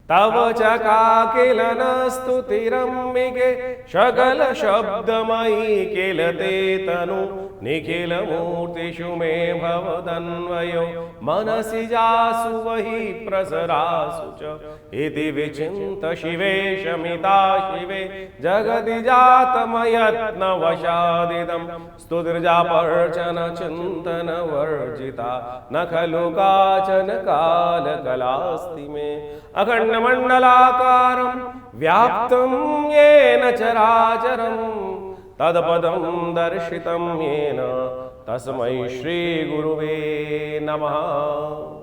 तव चकाकिलन स्तुतिरम्बिके सकल शब्दमयी किल ते तनु निखिल मूर्तिषु मे भवदन्वयो मनसि जासु वही प्रसरासु च इति विचिन्त शिवे शमिता शिवे जगति जातमयत्न वशादिदं स्तुतिर्जापर्चन चिन्तन वर्जिता न खलु काचन कालकलास्ति मे अखंड मंडलाकारं व्याप्तं येन चराचरं तत्पदं दर्शितं येन तस्मै श्री गुरुवे नमः।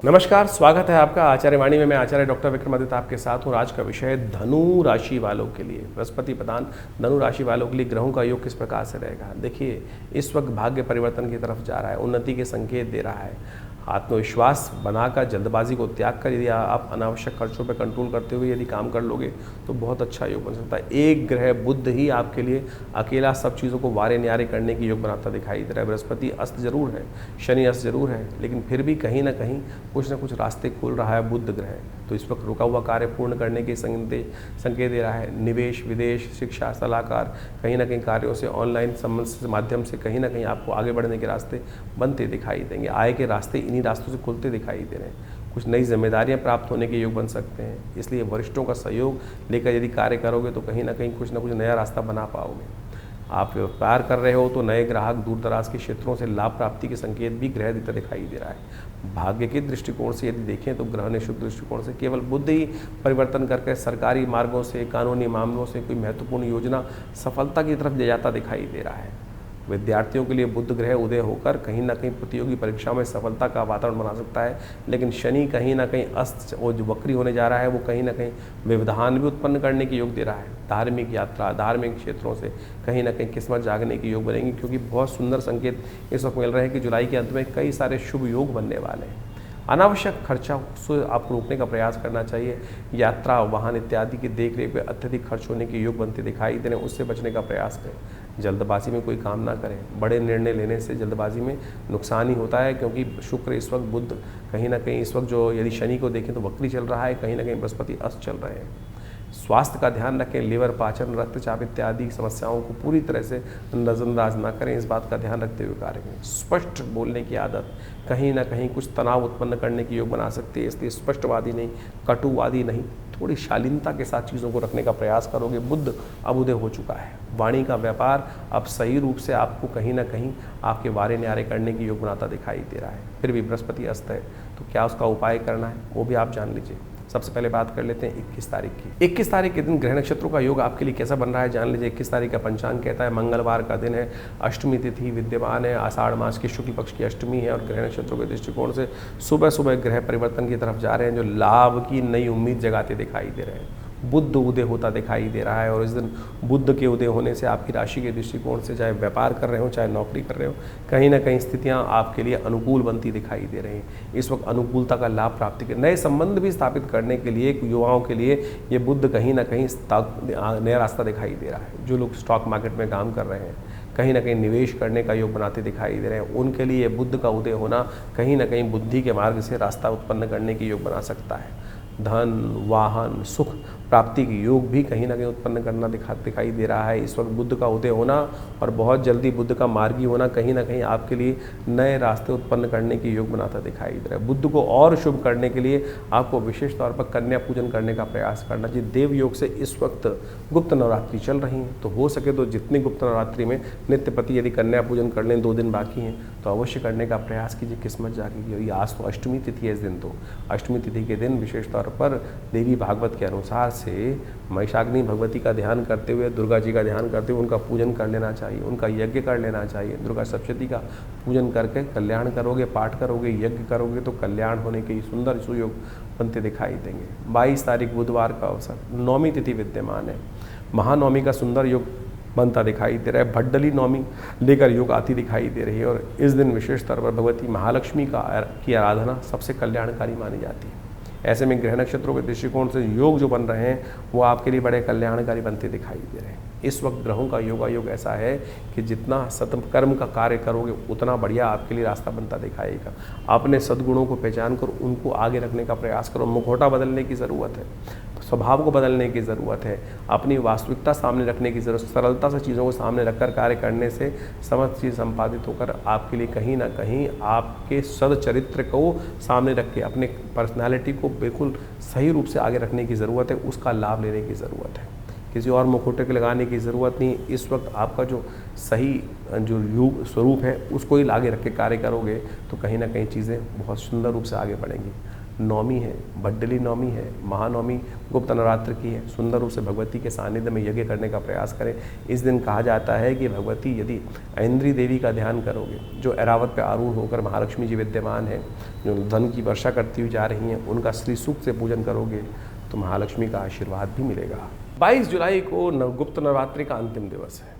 नमस्कार, स्वागत है आपका आचार्य वाणी में। मैं आचार्य डॉक्टर विक्रमादित्य आपके साथ हूँ। आज का विषय है धनु राशि वालों के लिए, बृहस्पति प्रधान धनु राशि वालों के लिए ग्रहों का योग किस प्रकार से रहेगा। देखिए, इस वक्त भाग्य परिवर्तन की तरफ जा रहा है, उन्नति के संकेत दे रहा है। आत्मविश्वास बनाकर जल्दबाजी को त्याग कर यदि आप अनावश्यक खर्चों पर कंट्रोल करते हुए यदि काम कर लोगे तो बहुत अच्छा योग बन सकता है। एक ग्रह बुध ही आपके लिए अकेला सब चीज़ों को वारे न्यारे करने की योग बनाता दिखाई दे रहा है। बृहस्पति अस्त जरूर है, शनि अस्त जरूर है, लेकिन फिर भी कहीं ना कहीं कुछ ना कुछ रास्ते खोल रहा है बुध ग्रह। तो इस वक्त रुका हुआ कार्य पूर्ण करने के संकेत दे रहा है। निवेश, विदेश, शिक्षा, सलाहकार, कहीं ना कहीं कार्यों से ऑनलाइन संबंध के माध्यम से कहीं ना कहीं आपको आगे बढ़ने के रास्ते बनते दिखाई देंगे। आय के रास्ते इन्हीं रास्तों से खुलते दिखाई दे रहे हैं। कुछ नई जिम्मेदारियां प्राप्त होने के योग बन सकते हैं, इसलिए वरिष्ठों का सहयोग लेकर यदि कार्य करोगे तो कहीं ना कहीं कुछ ना कुछ नया रास्ता बना पाओगे। आप व्यापार कर रहे हो तो नए ग्राहक, दूर दराज के क्षेत्रों से लाभ प्राप्ति के संकेत भी ग्रह देता दिखाई दे रहा है। भाग्य के दृष्टिकोण से यदि देखें तो ग्रह ने शुभ दृष्टिकोण से केवल बुध ही परिवर्तन करके सरकारी मार्गों से, कानूनी मामलों से कोई महत्वपूर्ण योजना सफलता की तरफ ले जाता दिखाई दे रहा है। विद्यार्थियों के लिए बुध ग्रह उदय होकर कहीं ना कहीं प्रतियोगी परीक्षाओं में सफलता का वातावरण बना सकता है, लेकिन शनि कहीं ना कहीं अस्त और जो वक्री होने जा रहा है वो कहीं ना कहीं व्यवधान भी उत्पन्न करने की योग दे रहा है। धार्मिक यात्रा, धार्मिक क्षेत्रों से कहीं ना कहीं किस्मत जागने की योग बनेंगी, क्योंकि बहुत सुंदर संकेत इस वक्त मिल रहे हैं कि जुलाई के अंत में कई सारे शुभ योग बनने वाले हैं। अनावश्यक खर्चा से आपको रोकने का प्रयास करना चाहिए। यात्रा, वाहन इत्यादि की देख रेख पे अत्यधिक खर्च होने के योग बनते दिखाई दे रहे हैं, उससे बचने का प्रयास करें। जल्दबाजी में कोई काम ना करें। बड़े निर्णय लेने से जल्दबाजी में नुकसान ही होता है, क्योंकि शुक्र इस वक्त, बुध कहीं ना कहीं इस वक्त जो यदि शनि को देखें तो वक्री चल रहा है, कहीं ना कहीं बृहस्पति अस्त चल रहे हैं। स्वास्थ्य का ध्यान रखें। लिवर, पाचन, रक्तचाप इत्यादि समस्याओं को पूरी तरह से नज़रअंदाज ना करें, इस बात का ध्यान रखते हुए कार्य करें। स्पष्ट बोलने की आदत कहीं ना कहीं कुछ तनाव उत्पन्न करने की योग बना सकती है, इसलिए स्पष्टवादी नहीं, कटुवादी नहीं, थोड़ी शालीनता के साथ चीज़ों को रखने का प्रयास करोगे। बुध अब उदय हो चुका है। वाणी का व्यापार अब सही रूप से आपको कहीं ना कहीं आपके वारे न्यारे करने की योग बनाता दिखाई दे रहा है। फिर भी बृहस्पति अस्त है, तो क्या उसका उपाय करना है वो भी आप जान लीजिए। सबसे पहले बात कर लेते हैं 21 तारीख की। 21 तारीख के दिन ग्रह नक्षत्रों का योग आपके लिए कैसा बन रहा है जान लीजिए। 21 तारीख का पंचांग कहता है मंगलवार का दिन है, अष्टमी तिथि विद्यमान है, आषाढ़ मास की शुक्ल पक्ष की अष्टमी है और ग्रह नक्षत्रों के दृष्टिकोण से सुबह सुबह ग्रह परिवर्तन की तरफ जा रहे हैं, जो लाभ की नई उम्मीद जगाते दिखाई दे रहे हैं। बुध उदय होता दिखाई दे रहा है और इस दिन बुध के उदय होने से आपकी राशि के दृष्टिकोण से, चाहे व्यापार कर रहे हो चाहे नौकरी कर रहे हो, कहीं ना कहीं स्थितियां आपके लिए अनुकूल बनती दिखाई दे रही हैं। इस वक्त अनुकूलता का लाभ प्राप्ति के नए संबंध भी स्थापित करने के लिए युवाओं के लिए ये बुध कहीं ना कहीं नया रास्ता दिखाई दे रहा है। जो लोग स्टॉक मार्केट में काम कर रहे हैं, कहीं ना कहीं निवेश करने का योग बनाते दिखाई दे रहे हैं, उनके लिए बुध का उदय होना कहीं ना कहीं बुद्धि के मार्ग से रास्ता उत्पन्न करने की योग बना सकता है। धन, वाहन, सुख प्राप्ति की योग भी कहीं ना कहीं उत्पन्न करना दिखाई दे रहा है। इस वक्त बुध का उदय होना और बहुत जल्दी बुध का मार्गी होना कहीं ना कहीं आपके लिए नए रास्ते उत्पन्न करने की योग बनाता दिखाई दे रहा है। बुध को और शुभ करने के लिए आपको विशेष तौर पर कन्या पूजन करने का प्रयास करना चाहिए। देव योग से इस वक्त गुप्त नवरात्रि चल रही हैं, तो हो सके तो जितनी गुप्त नवरात्रि में नित्य प्रति यदि कन्या पूजन कर लें, 2 दिन बाकी हैं, तो अवश्य करने का प्रयास कीजिए, किस्मत जागेगी। आज तो अष्टमी तिथि है, इस दिन तो अष्टमी तिथि के दिन विशेष तौर पर देवी भागवत के अनुसार से महिषाग्नि भगवती का ध्यान करते हुए, दुर्गा जी का ध्यान करते हुए उनका पूजन कर लेना चाहिए, उनका यज्ञ कर लेना चाहिए। दुर्गा सप्तशती का पूजन करके कल्याण करोगे, पाठ करोगे, यज्ञ करोगे तो कल्याण होने के सुंदर सुयोग बनते दिखाई देंगे। 22 तारीख बुधवार का अवसर, नौमी तिथि विद्यमान है, महानवमी का सुंदर योग बनता दिखाई दे रहा है। भड्डली नवमी लेकर योग आती दिखाई दे रही है और इस दिन विशेष तौर पर भगवती महालक्ष्मी की आराधना सबसे कल्याणकारी मानी जाती है। ऐसे में ग्रह नक्षत्रों के दृष्टिकोण से योग जो बन रहे हैं वो आपके लिए बड़े कल्याणकारी बनते दिखाई दे रहे हैं। इस वक्त ग्रहों का योगायोग ऐसा है कि जितना सत्कर्म का कार्य करोगे उतना बढ़िया आपके लिए रास्ता बनता दिखाएगा। अपने सद्गुणों को पहचान कर उनको आगे रखने का प्रयास करो। मुखौटा बदलने की ज़रूरत है, स्वभाव को बदलने की ज़रूरत है, अपनी वास्तविकता सामने रखने की ज़रूरत। सरलता से चीज़ों को सामने रखकर कार्य करने से समस्त चीज़ संपादित होकर आपके लिए कहीं ना कहीं आपके सदचरित्र को सामने रख के अपने पर्सनालिटी को बिल्कुल सही रूप से आगे रखने की ज़रूरत है, उसका लाभ लेने की ज़रूरत है। किसी और मुखौटे के लगाने की ज़रूरत नहीं। इस वक्त आपका जो सही जो युग स्वरूप है उसको ही आगे रख के कार्य करोगे तो कहीं ना कहीं चीज़ें बहुत सुंदर रूप से आगे बढ़ेंगी। नवमी है, भड्डली नवमी है, महानवमी गुप्त नवरात्र की है। सुंदर रूप से भगवती के सानिध्य में यज्ञ करने का प्रयास करें। इस दिन कहा जाता है कि भगवती यदि ऐन्द्री देवी का ध्यान करोगे, जो ऐरावत पे आरूढ़ होकर महालक्ष्मी जी विद्यमान है, जो धन की वर्षा करती हुई जा रही हैं, उनका श्री सूक्त से पूजन करोगे तो महालक्ष्मी का आशीर्वाद भी मिलेगा। 22 जुलाई को गुप्त नवरात्रि का अंतिम दिवस है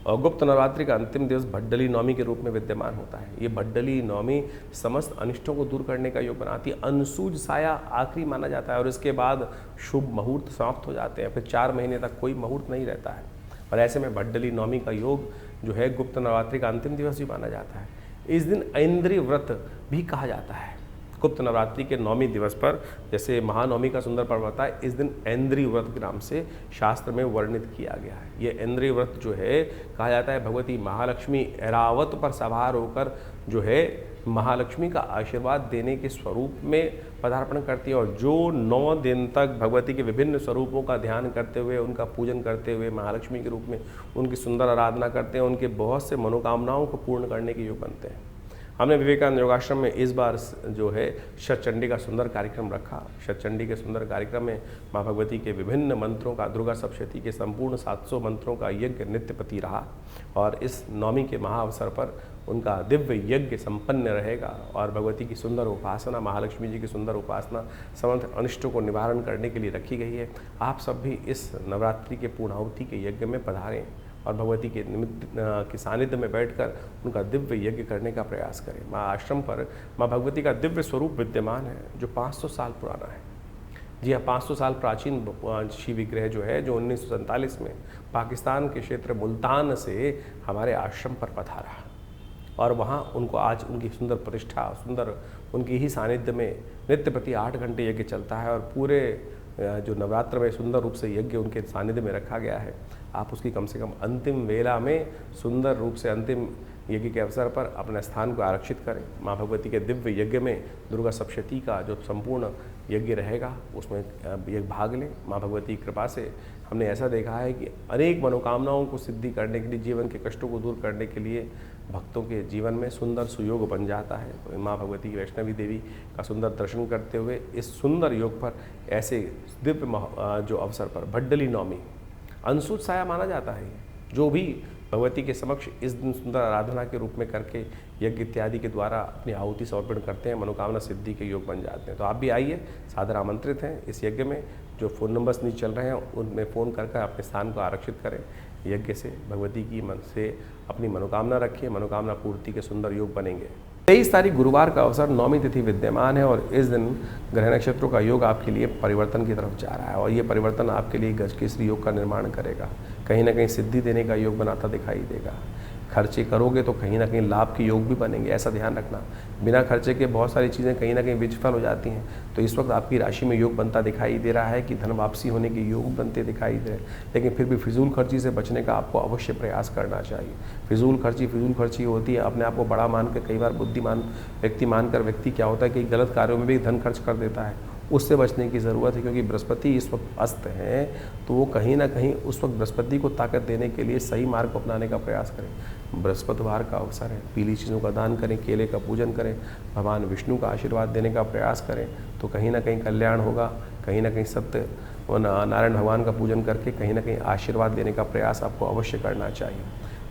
और गुप्त नवरात्रि का अंतिम दिवस भड्डली नवमी के रूप में विद्यमान होता है। ये भड्डली नवमी समस्त अनिष्टों को दूर करने का योग बनाती है। अनसूज साया आखिरी माना जाता है और इसके बाद शुभ मुहूर्त समाप्त हो जाते हैं। फिर 4 महीने तक कोई मुहूर्त नहीं रहता है और ऐसे में भड्डली नवमी का योग जो है गुप्त नवरात्रि का अंतिम दिवस भी माना जाता है। इस दिन ऐन्द्री व्रत भी कहा जाता है। गुप्त नवरात्रि के नौमी दिवस पर जैसे महानवमी का सुंदर पर्व होता है, इस दिन ऐन्द्री व्रत के नाम से शास्त्र में वर्णित किया गया है। ये ऐन्द्री व्रत जो है कहा जाता है भगवती महालक्ष्मी ऐरावत पर सवार होकर जो है महालक्ष्मी का आशीर्वाद देने के स्वरूप में पदार्पण करती है और जो 9 दिन तक भगवती के विभिन्न स्वरूपों का ध्यान करते हुए, उनका पूजन करते हुए, महालक्ष्मी के रूप में उनकी सुंदर आराधना करते हैं, उनके बहुत से मनोकामनाओं को पूर्ण करने के योग बनते हैं। हमने विवेकानंद योगाश्रम में इस बार जो है शतचंडी का सुंदर कार्यक्रम रखा। शतचंडी के सुंदर कार्यक्रम में माँ भगवती के विभिन्न मंत्रों का, दुर्गा सप्तशती के संपूर्ण 700 मंत्रों का यज्ञ नित्यपति रहा और इस नवमी के महाअवसर पर उनका दिव्य यज्ञ संपन्न रहेगा और भगवती की सुंदर उपासना, महालक्ष्मी जी की सुंदर उपासना समस्त अनिष्टों को निवारण करने के लिए रखी गई है। आप सब भी इस नवरात्रि के पूर्णाहुति के यज्ञ में पधारें और भगवती के निमित्त के सानिध्य में बैठकर उनका दिव्य यज्ञ करने का प्रयास करें। माँ आश्रम पर माँ भगवती का दिव्य स्वरूप विद्यमान है जो 500 साल पुराना है। जी हाँ, 500 साल प्राचीन शिव विग्रह जो है, जो 1947 में पाकिस्तान के क्षेत्र मुल्तान से हमारे आश्रम पर पधारा और वहाँ उनको आज उनकी सुंदर प्रतिष्ठा, सुंदर उनकी ही सानिध्य में नित्य प्रति 8 घंटे यज्ञ चलता है और पूरे जो नवरात्र में सुंदर रूप से यज्ञ उनके सानिध्य में रखा गया है। आप उसकी कम से कम अंतिम वेला में सुंदर रूप से अंतिम यज्ञ के अवसर पर अपने स्थान को आरक्षित करें। माँ भगवती के दिव्य यज्ञ में दुर्गा सप्तशती का जो संपूर्ण यज्ञ रहेगा उसमें ये भाग लें। माँ भगवती की कृपा से हमने ऐसा देखा है कि अनेक मनोकामनाओं को सिद्धि करने के लिए, जीवन के कष्टों को दूर करने के लिए भक्तों के जीवन में सुंदर सुयोग बन जाता है। तो माँ भगवती की वैष्णवी देवी का सुंदर दर्शन करते हुए इस सुंदर योग पर ऐसे दिव्य जो अवसर पर भड्डली नवमी अनसूत साया माना जाता है। जो भी भगवती के समक्ष इस दिन सुंदर आराधना के रूप में करके यज्ञ इत्यादि के द्वारा अपनी आहुति समर्पण करते हैं, मनोकामना सिद्धि के योग बन जाते हैं। तो आप भी आइए, सादर आमंत्रित हैं इस यज्ञ में। जो फ़ोन नंबर्स नीचे चल रहे हैं उनमें फ़ोन करके अपने स्थान को आरक्षित करें। यज्ञ से भगवती की मन से अपनी मनोकामना रखिए, मनोकामना पूर्ति के सुंदर योग बनेंगे। 23 तारीख गुरुवार का अवसर नौमी तिथि विद्यमान है और इस दिन ग्रह नक्षत्रों का योग आपके लिए परिवर्तन की तरफ जा रहा है और ये परिवर्तन आपके लिए गजकेसरी योग का निर्माण करेगा। कहीं ना कहीं सिद्धि देने का योग बनाता दिखाई देगा। खर्चे करोगे तो कहीं ना कहीं लाभ के योग भी बनेंगे, ऐसा ध्यान रखना। बिना खर्चे के बहुत सारी चीज़ें कहीं ना कहीं विफल हो जाती हैं। तो इस वक्त आपकी राशि में योग बनता दिखाई दे रहा है कि धन वापसी होने के योग बनते दिखाई दे रहे हैं, लेकिन फिर भी फिजूल खर्ची से बचने का आपको अवश्य प्रयास करना चाहिए। फिजूल खर्ची होती है, अपने आप को बड़ा मान कर, कई बार बुद्धिमान व्यक्ति मानकर व्यक्ति क्या होता है कि गलत कार्यों में भी धन खर्च कर देता है। उससे बचने की ज़रूरत है क्योंकि बृहस्पति इस वक्त अस्त हैं, तो वो कहीं ना कहीं उस वक्त बृहस्पति को ताकत देने के लिए सही मार्ग को अपनाने का प्रयास करें। बृहस्पतिवार का अवसर है, पीली चीज़ों का दान करें, केले का पूजन करें, भगवान विष्णु का आशीर्वाद देने का प्रयास करें, तो कहीं ना कहीं कल्याण होगा। कहीं ना कहीं सत्य और नारायण भगवान का पूजन करके कहीं ना कहीं आशीर्वाद देने का प्रयास आपको अवश्य करना चाहिए।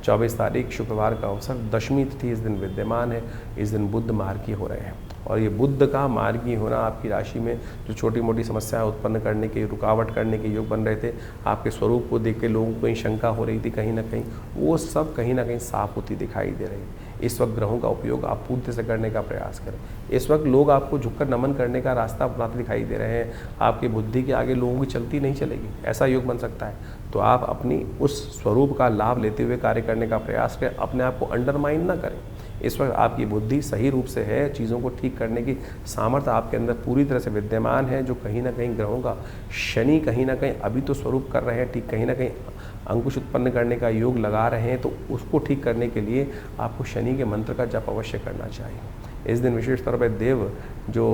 24 तारीख शुक्रवार का अवसर दशमी तिथि इस दिन विद्यमान है। इस दिन बुध मार्गी हो रहे हैं और ये बुध का मार्गी होना आपकी राशि में जो छोटी मोटी समस्याएं उत्पन्न करने के, रुकावट करने के योग बन रहे थे, आपके स्वरूप को देख के लोगों को कहीं शंका हो रही थी, कहीं ना कहीं वो सब कहीं ना कहीं साफ होती दिखाई दे रही है। इस वक्त ग्रहों का उपयोग आप पूर्ण से करने का प्रयास करें। इस वक्त लोग आपको झुककर नमन करने का रास्ता अपनाते दिखाई दे रहे हैं। आपकी बुद्धि के आगे लोगों की चलती नहीं चलेगी, ऐसा योग बन सकता है। तो आप अपनी उस स्वरूप का लाभ लेते हुए कार्य करने का प्रयास करें, अपने आप को अंडरमाइन ना करें। इस वक्त आपकी बुद्धि सही रूप से है, चीज़ों को ठीक करने की सामर्थ्य आपके अंदर पूरी तरह से विद्यमान है। जो कहीं ना कहीं ग्रहों का शनि कहीं ना कहीं अभी तो स्वरूप कर रहे हैं ठीक, कहीं ना कहीं अंकुश उत्पन्न करने का योग लगा रहे हैं, तो उसको ठीक करने के लिए आपको शनि के मंत्र का जप अवश्य करना चाहिए। इस दिन विशेष तौर पर देव जो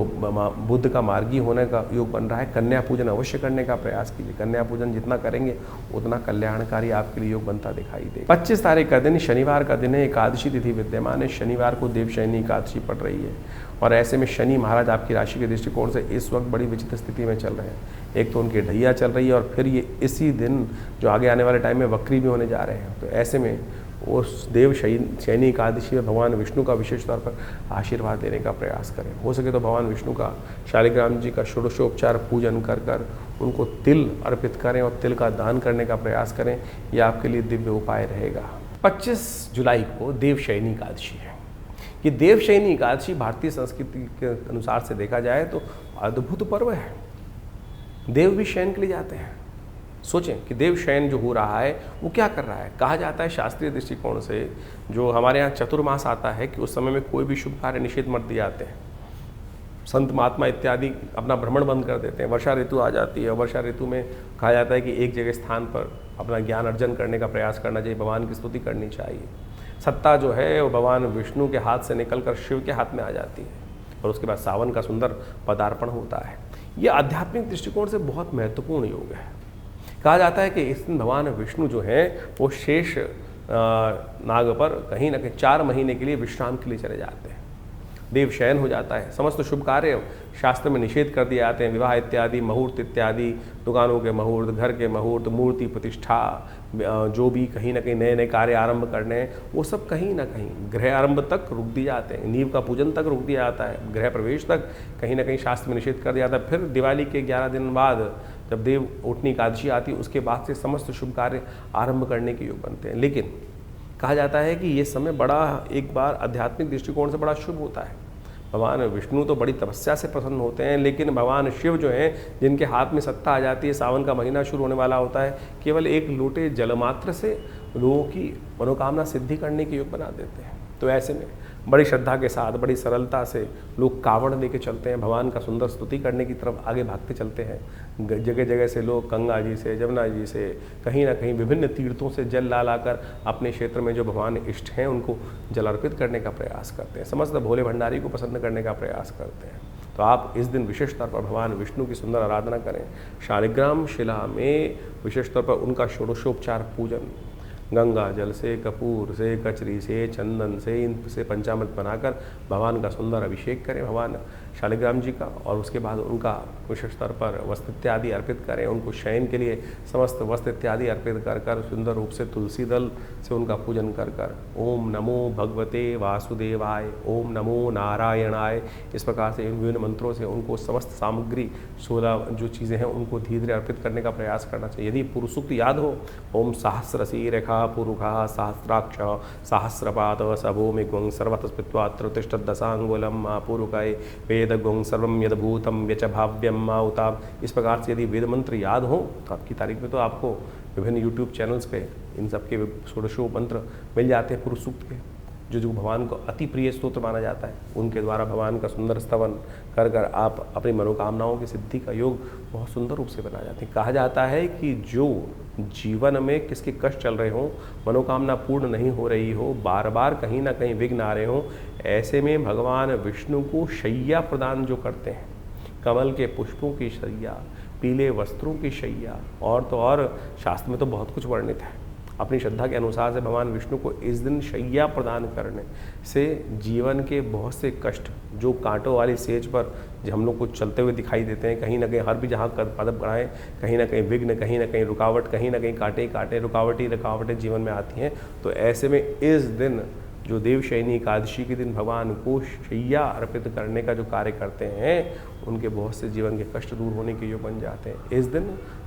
बुद्ध का मार्गी होने का योग बन रहा है, कन्या पूजन अवश्य करने का प्रयास कीजिए। कन्या पूजन जितना करेंगे उतना कल्याणकारी आपके लिए योग बनता दिखाई देगा। 25 तारीख का दिन शनिवार का दिन है, एकादशी तिथि विद्यमान है। शनिवार को देवशयनी एकादशी पड़ रही है और ऐसे में शनि महाराज आपकी राशि के दृष्टिकोण से इस वक्त बड़ी विचित्र स्थिति में चल रहे हैं। एक तो उनकी ढैया चल रही है और फिर ये इसी दिन जो आगे आने वाले टाइम में वक्री भी होने जा रहे हैं। तो ऐसे में उस देव शयनी एकादशी में भगवान विष्णु का विशेष तौर पर आशीर्वाद देने का प्रयास करें। हो सके तो भगवान विष्णु का शालिग्राम जी का षोडशोपचार पूजन कर कर उनको तिल अर्पित करें और तिल का दान करने का प्रयास करें। यह आपके लिए दिव्य उपाय रहेगा। 25 जुलाई को देवशयनी एकादशी है। ये देवशयनी एकादशी भारतीय संस्कृति के अनुसार से देखा जाए तो अद्भुत पर्व है। देव भी शयन के लिए जाते हैं। सोचें कि देव शयन जो हो रहा है वो क्या कर रहा है। कहा जाता है शास्त्रीय दृष्टिकोण से, जो हमारे यहाँ चतुर्मास आता है, कि उस समय में कोई भी शुभ कार्य निषेध मत दिए जाते हैं। संत महात्मा इत्यादि अपना भ्रमण बंद कर देते हैं। वर्षा ऋतु आ जाती है। वर्षा ऋतु में कहा जाता है कि एक जगह स्थान पर अपना ज्ञान अर्जन करने का प्रयास करना चाहिए, भगवान की स्तुति करनी चाहिए। सत्ता जो है वो भगवान विष्णु के हाथ से निकलकर शिव के हाथ में आ जाती है और उसके बाद सावन का सुंदर पदार्पण होता है। ये आध्यात्मिक दृष्टिकोण से बहुत महत्वपूर्ण योग है। कहा जाता है कि इस दिन भगवान विष्णु जो हैं वो शेष नाग पर कहीं ना कहीं 4 महीने के लिए विश्राम के लिए चले जाते हैं। देव शयन हो जाता है। समस्त शुभ कार्य शास्त्र में निषेध कर दिए जाते हैं। विवाह इत्यादि, मुहूर्त इत्यादि, दुकानों के मुहूर्त, घर के मुहूर्त, मूर्ति प्रतिष्ठा, जो भी कहीं ना कहीं नए नए कार्य आरंभ करने हैं, वो सब कहीं ना कहीं गृह आरंभ तक रुक दिए जाते हैं। नींव का पूजन तक रुक दिया जाता है। गृह प्रवेश तक कहीं ना कहीं शास्त्र में निषेध कर दिया जाता है। फिर दिवाली के 11 दिन बाद जब देव उठनी एकादशी आती है, उसके बाद से समस्त शुभ कार्य आरंभ करने के योग बनते हैं। लेकिन कहा जाता है कि ये समय बड़ा एक बार आध्यात्मिक दृष्टिकोण से बड़ा शुभ होता है। भगवान विष्णु तो बड़ी तपस्या से प्रसन्न होते हैं, लेकिन भगवान शिव जो हैं, जिनके हाथ में सत्ता आ जाती है, सावन का महीना शुरू होने वाला होता है, केवल एक लोटे जलमात्र से लोगों की मनोकामना सिद्धि करने के योग बना देते हैं। तो ऐसे में बड़ी श्रद्धा के साथ, बड़ी सरलता से लोग कावड़ लेके चलते हैं, भगवान का सुंदर स्तुति करने की तरफ आगे भागते चलते हैं। जगह जगह से लोग गंगा जी से, जमुना जी से, कहीं ना कहीं विभिन्न तीर्थों से जल ला लाकर अपने क्षेत्र में जो भगवान इष्ट हैं उनको जल अर्पित करने का प्रयास करते हैं। समस्त भोले भंडारी को प्रसन्न करने का प्रयास करते हैं। तो आप इस दिन विशेष तौर पर भगवान विष्णु की सुंदर आराधना करें। शालिग्राम शिला में विशेष तौर पर उनका षोडशोपचार पूजन गंगा जल से, कपूर से, कचरी से, चंदन से, इन से पंचामृत बनाकर भगवान का सुंदर अभिषेक करें भगवान शालिग्राम जी का, और उसके बाद उनका विशेष स्तर पर वस्त्र इत्यादि अर्पित करें। उनको शयन के लिए समस्त वस्त्र इत्यादि अर्पित कर कर सुंदर रूप से तुलसी दल से उनका पूजन कर कर ओम नमो भगवते वासुदेवाय, ओम नमो नारायणाय, इस प्रकार से इन विभिन्न मंत्रों से उनको समस्त सामग्री 16 जो चीज़ें हैं उनको धीरे धीरे अर्पित करने का प्रयास करना चाहिए। यदि पुरुष सूक्त याद हो, ओम सहस्रसी रेखा पुरुषा सहस्राक्ष सहस्रपाद सभूमि ग्वं सर्वतस्पित्वात्र तिष्ठत् दशांगुलम पुरुकाय वेद ग्वं सर्वम यदभूतम व्यच भाव्यम माउताम। इस प्रकार से यदि वेद मंत्र याद हो तो आपकी तारीख में तो आपको विभिन्न यूट्यूब चैनल्स पे इन सब के 16 मंत्र मिल जाते हैं पुरुष सूक्त के, जो भगवान को अति प्रिय स्तोत्र माना जाता है। उनके द्वारा भगवान का सुंदर स्तवन कर कर आप अपनी मनोकामनाओं की सिद्धि का योग बहुत सुंदर रूप से बना जाते हैं। कहा जाता है कि जो जीवन में किसके कष्ट चल रहे हों, मनोकामना पूर्ण नहीं हो रही हो, बार बार कहीं ना कहीं विघ्न आ रहे हों, ऐसे में भगवान विष्णु को शैया प्रदान जो करते हैं, कमल के पुष्पों की शैया, पीले वस्त्रों की शैया, और तो और शास्त्र में तो बहुत कुछ वर्णित है। अपनी श्रद्धा के अनुसार से भगवान विष्णु को इस दिन शैया प्रदान करने से जीवन के बहुत से कष्ट जो कांटों वाली सेज पर जो हम लोग को चलते हुए दिखाई देते हैं, कहीं ना कहीं हर भी जहाँ कदम बढ़ाएं कहीं ना कहीं विघ्न, कहीं ना कहीं रुकावट, कहीं ना कहीं कांटे रुकावटें जीवन में आती हैं। तो ऐसे में इस दिन जो देवशयनी एकादशी के दिन भगवान को शैया अर्पित करने का जो कार्य करते हैं, उनके बहुत से जीवन के कष्ट दूर होने के योग बन जाते हैं। इस दिन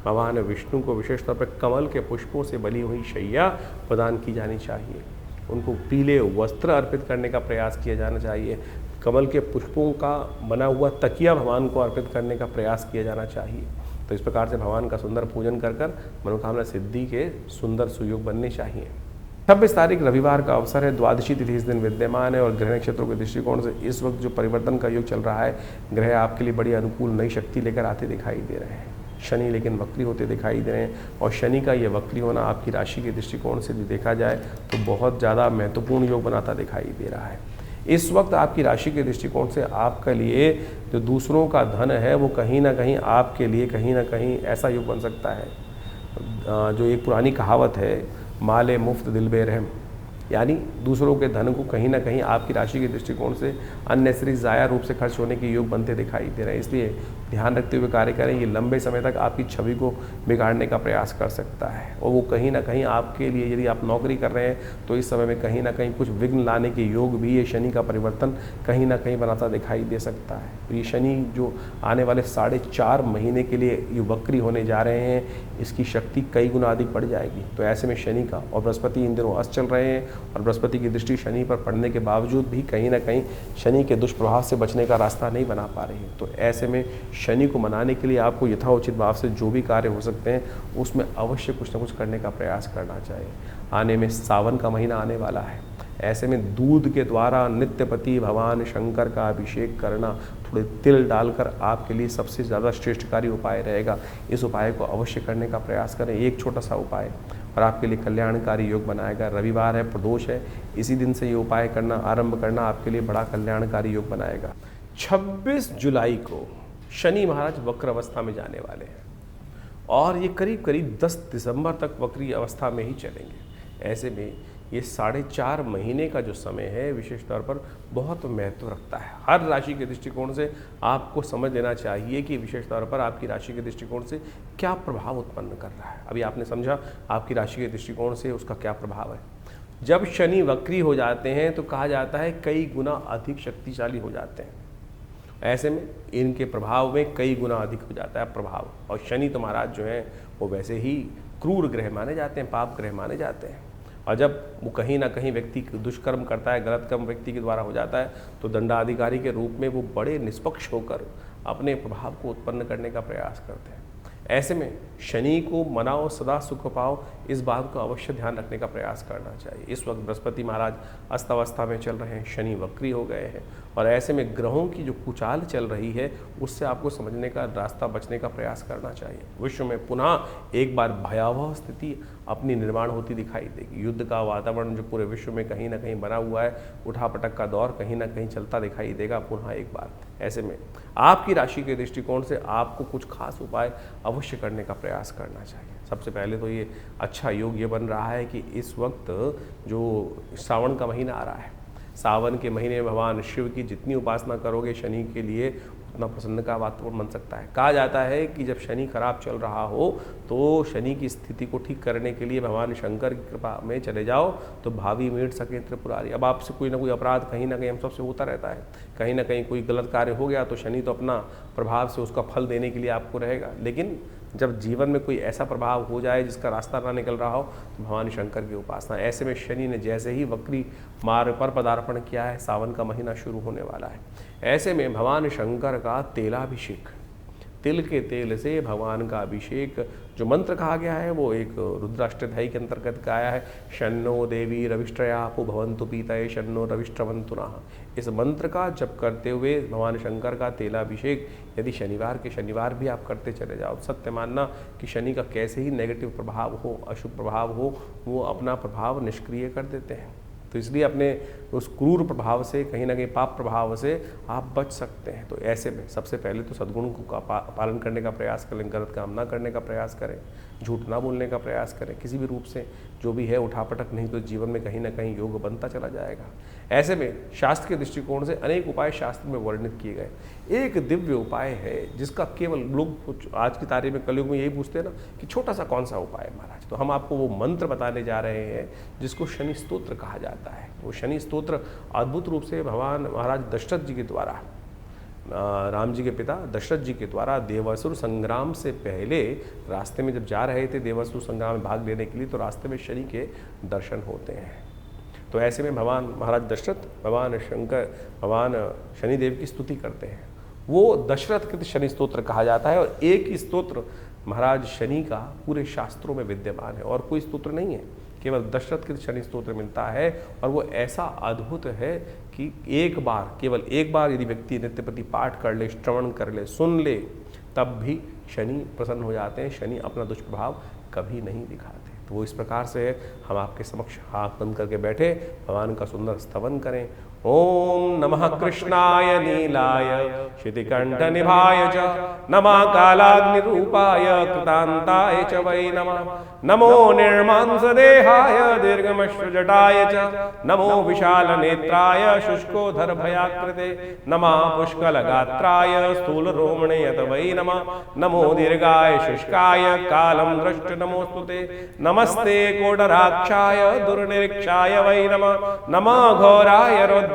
भगवान विष्णु को विशेष तौर पर कमल के पुष्पों से बनी हुई शैया प्रदान की जानी चाहिए। उनको पीले वस्त्र अर्पित करने का प्रयास किया जाना चाहिए। कमल के पुष्पों का बना हुआ तकिया भगवान को अर्पित करने का प्रयास किया जाना चाहिए। तो इस प्रकार से भगवान का सुंदर पूजन कर कर मनोकामना सिद्धि के सुंदर सुयोग बनने चाहिए। 26 तारीख रविवार का अवसर है, द्वादशी तिथि इस दिन विद्यमान है और ग्रह नक्षत्रों के दृष्टिकोण से इस वक्त जो परिवर्तन का योग चल रहा है, ग्रह आपके लिए बड़ी अनुकूल नई शक्ति लेकर आते दिखाई दे रहे हैं। शनि लेकिन वक्री होते दिखाई दे रहे हैं और शनि का ये वक्री होना आपकी राशि के दृष्टिकोण से भी देखा जाए तो बहुत ज़्यादा महत्वपूर्ण योग बनाता दिखाई दे रहा है। इस वक्त आपकी राशि के दृष्टिकोण से आपके लिए जो दूसरों का धन है वो कहीं ना कहीं आपके लिए कहीं ना कहीं ऐसा योग बन सकता है, जो एक पुरानी कहावत है, माले मुफ्त दिल बेरहम, यानी दूसरों के धन को कहीं ना कहीं आपकी राशि के दृष्टिकोण से अननेसेसरी ज़ाया रूप से खर्च होने के योग बनते दिखाई दे रहे हैं। इसलिए ध्यान रखते हुए कार्य करें, ये लंबे समय तक आपकी छवि को बिगाड़ने का प्रयास कर सकता है और वो कहीं ना कहीं आपके लिए, यदि आप नौकरी कर रहे हैं तो इस समय में कहीं ना कहीं कुछ विघ्न लाने के योग भी ये शनि का परिवर्तन कहीं ना कहीं बनाता दिखाई दे सकता है। तो ये शनि जो आने वाले 4.5 महीने के लिए ये वक्री होने जा रहे हैं, इसकी शक्ति कई गुना अधिक बढ़ जाएगी। तो ऐसे में शनि का, और बृहस्पति इन दिनों अस्त चल रहे हैं और बृहस्पति की दृष्टि शनि पर पड़ने के बावजूद भी कहीं ना कहीं शनि के दुष्प्रभाव से बचने का रास्ता नहीं बना पा रही है। तो ऐसे में शनि को मनाने के लिए आपको यथाउचित भाव से जो भी कार्य हो सकते हैं उसमें अवश्य कुछ न कुछ करने का प्रयास करना चाहिए। आने में सावन का महीना आने वाला है, ऐसे में दूध के द्वारा नित्यपति भगवान शंकर का अभिषेक करना, थोड़े तिल डालकर आपके लिए सबसे ज़्यादा श्रेष्ठकारी उपाय रहेगा। इस उपाय को अवश्य करने का प्रयास करें, एक छोटा सा उपाय और आपके लिए कल्याणकारी योग बनाएगा। रविवार है, प्रदोष है, इसी दिन से ये उपाय करना आरंभ करना आपके लिए बड़ा कल्याणकारी योग बनाएगा। 26 जुलाई को शनि महाराज वक्र अवस्था में जाने वाले हैं और ये करीब करीब 10 दिसंबर तक वक्री अवस्था में ही चलेंगे। ऐसे में ये 4.5 महीने का जो समय है विशेष तौर पर बहुत महत्व रखता है। हर राशि के दृष्टिकोण से आपको समझ लेना चाहिए कि विशेष तौर पर आपकी राशि के दृष्टिकोण से क्या प्रभाव उत्पन्न कर रहा है। अभी आपने समझा आपकी राशि के दृष्टिकोण से उसका क्या प्रभाव है। जब शनि वक्री हो जाते हैं तो कहा जाता है कई गुना अधिक शक्तिशाली हो जाते हैं। ऐसे में इनके प्रभाव में कई गुना अधिक हो जाता है प्रभाव। और शनि तो महाराज जो हैं वो वैसे ही क्रूर ग्रह माने जाते हैं, पाप ग्रह माने जाते हैं। और जब वो कहीं ना कहीं व्यक्ति दुष्कर्म करता है, गलत कर्म व्यक्ति के द्वारा हो जाता है, तो दंडाधिकारी के रूप में वो बड़े निष्पक्ष होकर अपने प्रभाव को उत्पन्न करने का प्रयास करते हैं। ऐसे में शनि को मनाओ, सदा सुख पाओ, इस बात को अवश्य ध्यान रखने का प्रयास करना चाहिए। इस वक्त बृहस्पति महाराज अस्तवस्था में चल रहे हैं, शनि वक्री हो गए हैं और ऐसे में ग्रहों की जो कुचाल चल रही है उससे आपको समझने का रास्ता, बचने का प्रयास करना चाहिए। विश्व में पुनः एक बार भयावह स्थिति अपनी निर्माण होती दिखाई देगी। युद्ध का वातावरण जो पूरे विश्व में कहीं ना कहीं बना हुआ है, उठापटक का दौर कहीं ना कहीं चलता दिखाई देगा पुनः एक बार। ऐसे में आपकी राशि के दृष्टिकोण से आपको कुछ खास उपाय अवश्य करने का प्रयास करना चाहिए। सबसे पहले तो ये अच्छा योग ये बन रहा है कि इस वक्त जो सावन का महीना आ रहा है, सावन के महीने में भगवान शिव की जितनी उपासना करोगे शनि के लिए उतना प्रसन्न का वातावरण बन सकता है। कहा जाता है कि जब शनि खराब चल रहा हो तो शनि की स्थिति को ठीक करने के लिए भगवान शंकर की कृपा में चले जाओ तो भावी मीट सके त्रिपुरारी। अब आपसे कोई ना कोई अपराध कहीं ना कहीं हम सबसे होता रहता है, कहीं ना कहीं कोई गलत कार्य हो गया तो शनि तो अपना प्रभाव से उसका फल देने के लिए आपको रहेगा। लेकिन जब जीवन में कोई ऐसा प्रभाव हो जाए जिसका रास्ता ना निकल रहा हो तो भगवान शंकर की उपासना। ऐसे में शनि ने जैसे ही वक्री मार्ग पर पदार्पण किया है, सावन का महीना शुरू होने वाला है, ऐसे में भगवान शंकर का तेलाभिषेक, तिल के तेल से भगवान का अभिषेक, जो मंत्र कहा गया है वो एक रुद्राष्टध्यायी के अंतर्गत का आया है, शन्नो देवी रविष्ट्रयापो भवन्तु पीतये शन्नो रविष्ट्रवन्तु नः। इस मंत्र का जप करते हुए भगवान शंकर का तेलाभिषेक यदि शनिवार के शनिवार भी आप करते चले जाओ, सत्य मानना कि शनि का कैसे ही नेगेटिव प्रभाव हो, अशुभ प्रभाव हो, वो अपना प्रभाव निष्क्रिय कर देते हैं। तो इसलिए अपने उस क्रूर प्रभाव से, कहीं ना कहीं पाप प्रभाव से आप बच सकते हैं। तो ऐसे में सबसे पहले तो सद्गुण को पालन करने का प्रयास करें, गलत काम ना करने का प्रयास करें, झूठ ना बोलने का प्रयास करें, किसी भी रूप से जो भी है उठापटक नहीं तो जीवन में कहीं ना कहीं योग बनता चला जाएगा। ऐसे में शास्त्र के दृष्टिकोण से अनेक उपाय शास्त्र में वर्णित किए गए। एक दिव्य उपाय है जिसका केवल लोग आज की तारीख में, कलयुग में यही पूछते हैं ना कि छोटा सा कौन सा उपाय है महाराज, तो हम आपको वो मंत्र बताने जा रहे हैं जिसको शनि स्तोत्र कहा जाता है। वो शनि स्तोत्र अद्भुत रूप से भगवान महाराज दशरथ जी के द्वारा, राम जी के पिता दशरथ जी के द्वारा देवासुर संग्राम से पहले रास्ते में जब जा रहे थे देवासुर संग्राम में भाग लेने के लिए, तो रास्ते में शनि के दर्शन होते हैं। तो ऐसे में भगवान महाराज दशरथ भगवान शंकर भगवान शनिदेव की स्तुति करते हैं। वो दशरथ कृत शनि स्तोत्र कहा जाता है और एक ही स्तोत्र महाराज शनि का पूरे शास्त्रों में विद्यमान है और कोई स्तोत्र नहीं है, केवल दशरथ कृत शनि स्तोत्र मिलता है। और वो ऐसा अद्भुत है कि एक बार, केवल एक बार यदि व्यक्ति नित्यप्रति पाठ कर ले, श्रवण कर ले, सुन ले, तब भी शनि प्रसन्न हो जाते हैं, शनि अपना दुष्प्रभाव कभी नहीं दिखाते। तो वो इस प्रकार से हम आपके समक्ष हाथ बंद करके बैठे भगवान का सुंदर स्तवन करें। ओम नमः कृष्णाय नीलाय शितिकंठ निभाय च नमः कालाग्निरूपाय कृतांताय च वै नमः। नमो निर्मांसदेहाय दीर्घमश्रुजटाय च नमो विशाल नेत्राय शुष्कोधर भयाकृते नमः पुष्कलगात्राय स्थूलरोमणे यत वै नमः। नमो दीर्घाय शुष्काय कालं दृष्ट नमोस्तुते नमस्ते कोडराक्षाय दुर्निरीक्षाय वै नमः। नमः घोराय रुद्राय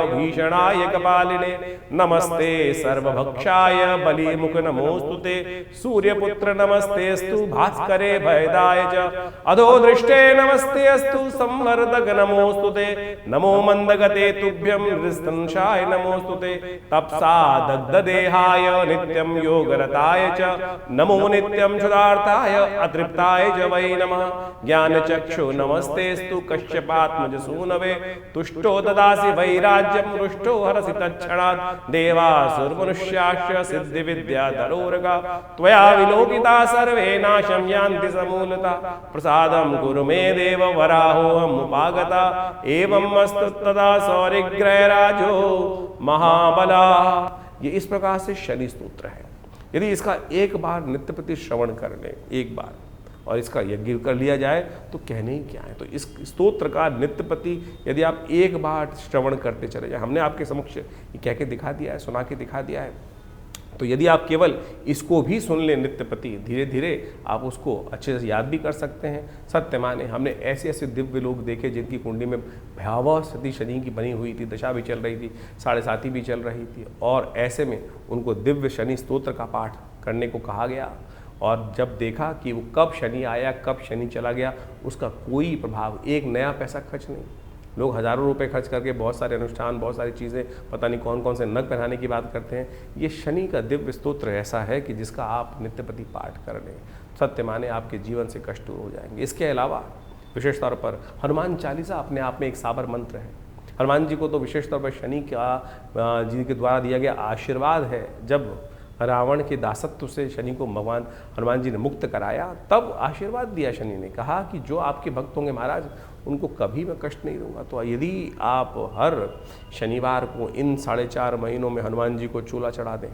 भीषणाय कपालिने नमस्ते सर्वभक्षाय बलिमुख नमोस्तुते। सूर्यपुत्र नमस्तेस्तु भास्करे भयदाय च अधो दृष्टे नमस्तेस्तु संवर्धक नमोस्तुते। नमो मंदगते तुभ्यं हृस्तंशाय नमोस्तुते। तपसा दग्धदेहाय नित्यं योगरताय च नमो नित्यं क्षुधार्ताय अतृप्ताय च वै नमः। ज्ञानचक्षु नमस्तेस्तु कश्यपात्मज सूनवे तुष्टो ददासि वैराज्यं रुष्टो हरसि तत्क्षणात्। देवासुरमनुष्याश्च सिद्धिविद्याधरोरगा त्वया विलोकिता सर्वे नाशं यान्ति समूलता। प्रसादं कुरु मे देव वराहोऽहम् उपागता। एवं अस्तु तदा सौरिग्रहराजो महाबला। ये इस प्रकार से शनि स्तोत्र है। यदि इसका एक बार नित्य प्रति श्रवण कर ले, एक बार, और इसका यज्ञ कर लिया जाए तो कहने ही क्या है। तो इस स्तोत्र का नित्य प्रति यदि आप एक बार श्रवण करते चले जाए, हमने आपके समक्ष ये कह के दिखा दिया है, सुना के दिखा दिया है, तो यदि आप केवल इसको भी सुन लें नित्य प्रति, धीरे धीरे आप उसको अच्छे से याद भी कर सकते हैं। सत्य माने हमने ऐसे ऐसे दिव्य लोग देखे जिनकी कुंडली में भयावह स्थिति शनि की बनी हुई थी, दशा भी चल रही थी, 7.5 भी चल रही थी, और ऐसे में उनको दिव्य शनि स्तोत्र का पाठ करने को कहा गया। और जब देखा कि वो कब शनि आया, कब शनि चला गया, उसका कोई प्रभाव, एक नया पैसा खर्च नहीं। लोग हज़ारों रुपए खर्च करके बहुत सारे अनुष्ठान, बहुत सारी चीज़ें, पता नहीं कौन कौन से नग पहनाने की बात करते हैं। ये शनि का दिव्य स्तोत्र ऐसा है कि जिसका आप नित्य प्रति पाठ कर लें, सत्य माने आपके जीवन से कष्ट दूर हो जाएंगे। इसके अलावा विशेष तौर पर हनुमान चालीसा अपने आप में एक साबर मंत्र है। हनुमान जी को तो विशेष तौर पर शनि का जी के द्वारा दिया गया आशीर्वाद है। जब रावण के दासत्व से शनि को भगवान हनुमान जी ने मुक्त कराया, तब आशीर्वाद दिया शनि ने, कहा कि जो आपके भक्त होंगे महाराज उनको कभी मैं कष्ट नहीं दूंगा। तो यदि आप हर शनिवार को इन 4.5 महीनों में हनुमान जी को चूल्हा चढ़ा दें,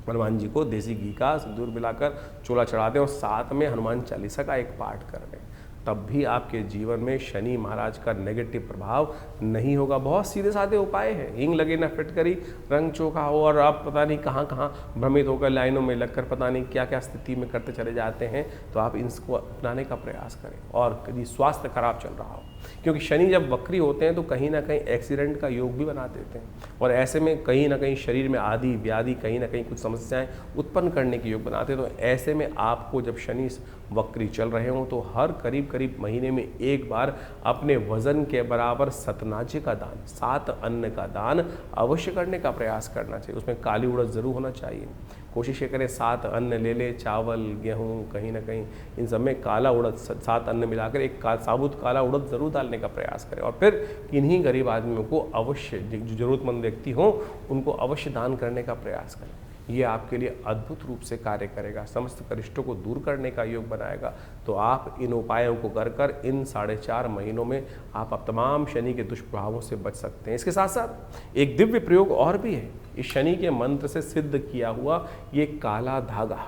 हनुमान जी को देसी घी का सिंदूर मिलाकर चूल्हा चढ़ा दें और साथ में हनुमान चालीसा का एक पाठ कर लें, तब भी आपके जीवन में शनि महाराज का नेगेटिव प्रभाव नहीं होगा। बहुत सीधे साधे उपाय हैं। हींग लगे ना फिटकरी, रंग चोखा हो, और आप पता नहीं कहाँ कहाँ भ्रमित होकर लाइनों में लगकर पता नहीं क्या क्या स्थिति में करते चले जाते हैं। तो आप इसको अपनाने का प्रयास करें। और यदि स्वास्थ्य खराब चल रहा हो, क्योंकि शनि जब वक्री होते हैं तो कहीं ना कहीं एक्सीडेंट का योग भी बना देते हैं, और ऐसे में कहीं ना कहीं शरीर में आदि व्याधि, कहीं ना कहीं कुछ समस्याएं उत्पन्न करने के योग बनाते हैं। तो ऐसे में आपको जब शनि वक्री चल रहे हों तो हर करीब करीब महीने में एक बार अपने वजन के बराबर सतनाजे का दान, 7 अन्न का दान अवश्य करने का प्रयास करना चाहिए। उसमें काली उड़द जरूर होना चाहिए। कोशिश ये करें 7 अन्न ले ले, चावल, गेहूं, कहीं ना कहीं इन सब में काला उड़द, 7 अन्न मिलाकर एक साबुत काला उड़द जरूर डालने का प्रयास करें। और फिर किन्हीं गरीब आदमियों को अवश्य, जो जरूरतमंद व्यक्ति हों उनको अवश्य दान करने का प्रयास करें। ये आपके लिए अद्भुत रूप से कार्य करेगा, समस्त कष्टों को दूर करने का योग बनाएगा। तो आप इन उपायों को कर इन 4.5 महीनों में आप तमाम शनि के दुष्प्रभावों से बच सकते हैं। इसके साथ साथ एक दिव्य प्रयोग और भी है, इस शनि के मंत्र से सिद्ध किया हुआ ये काला धागा।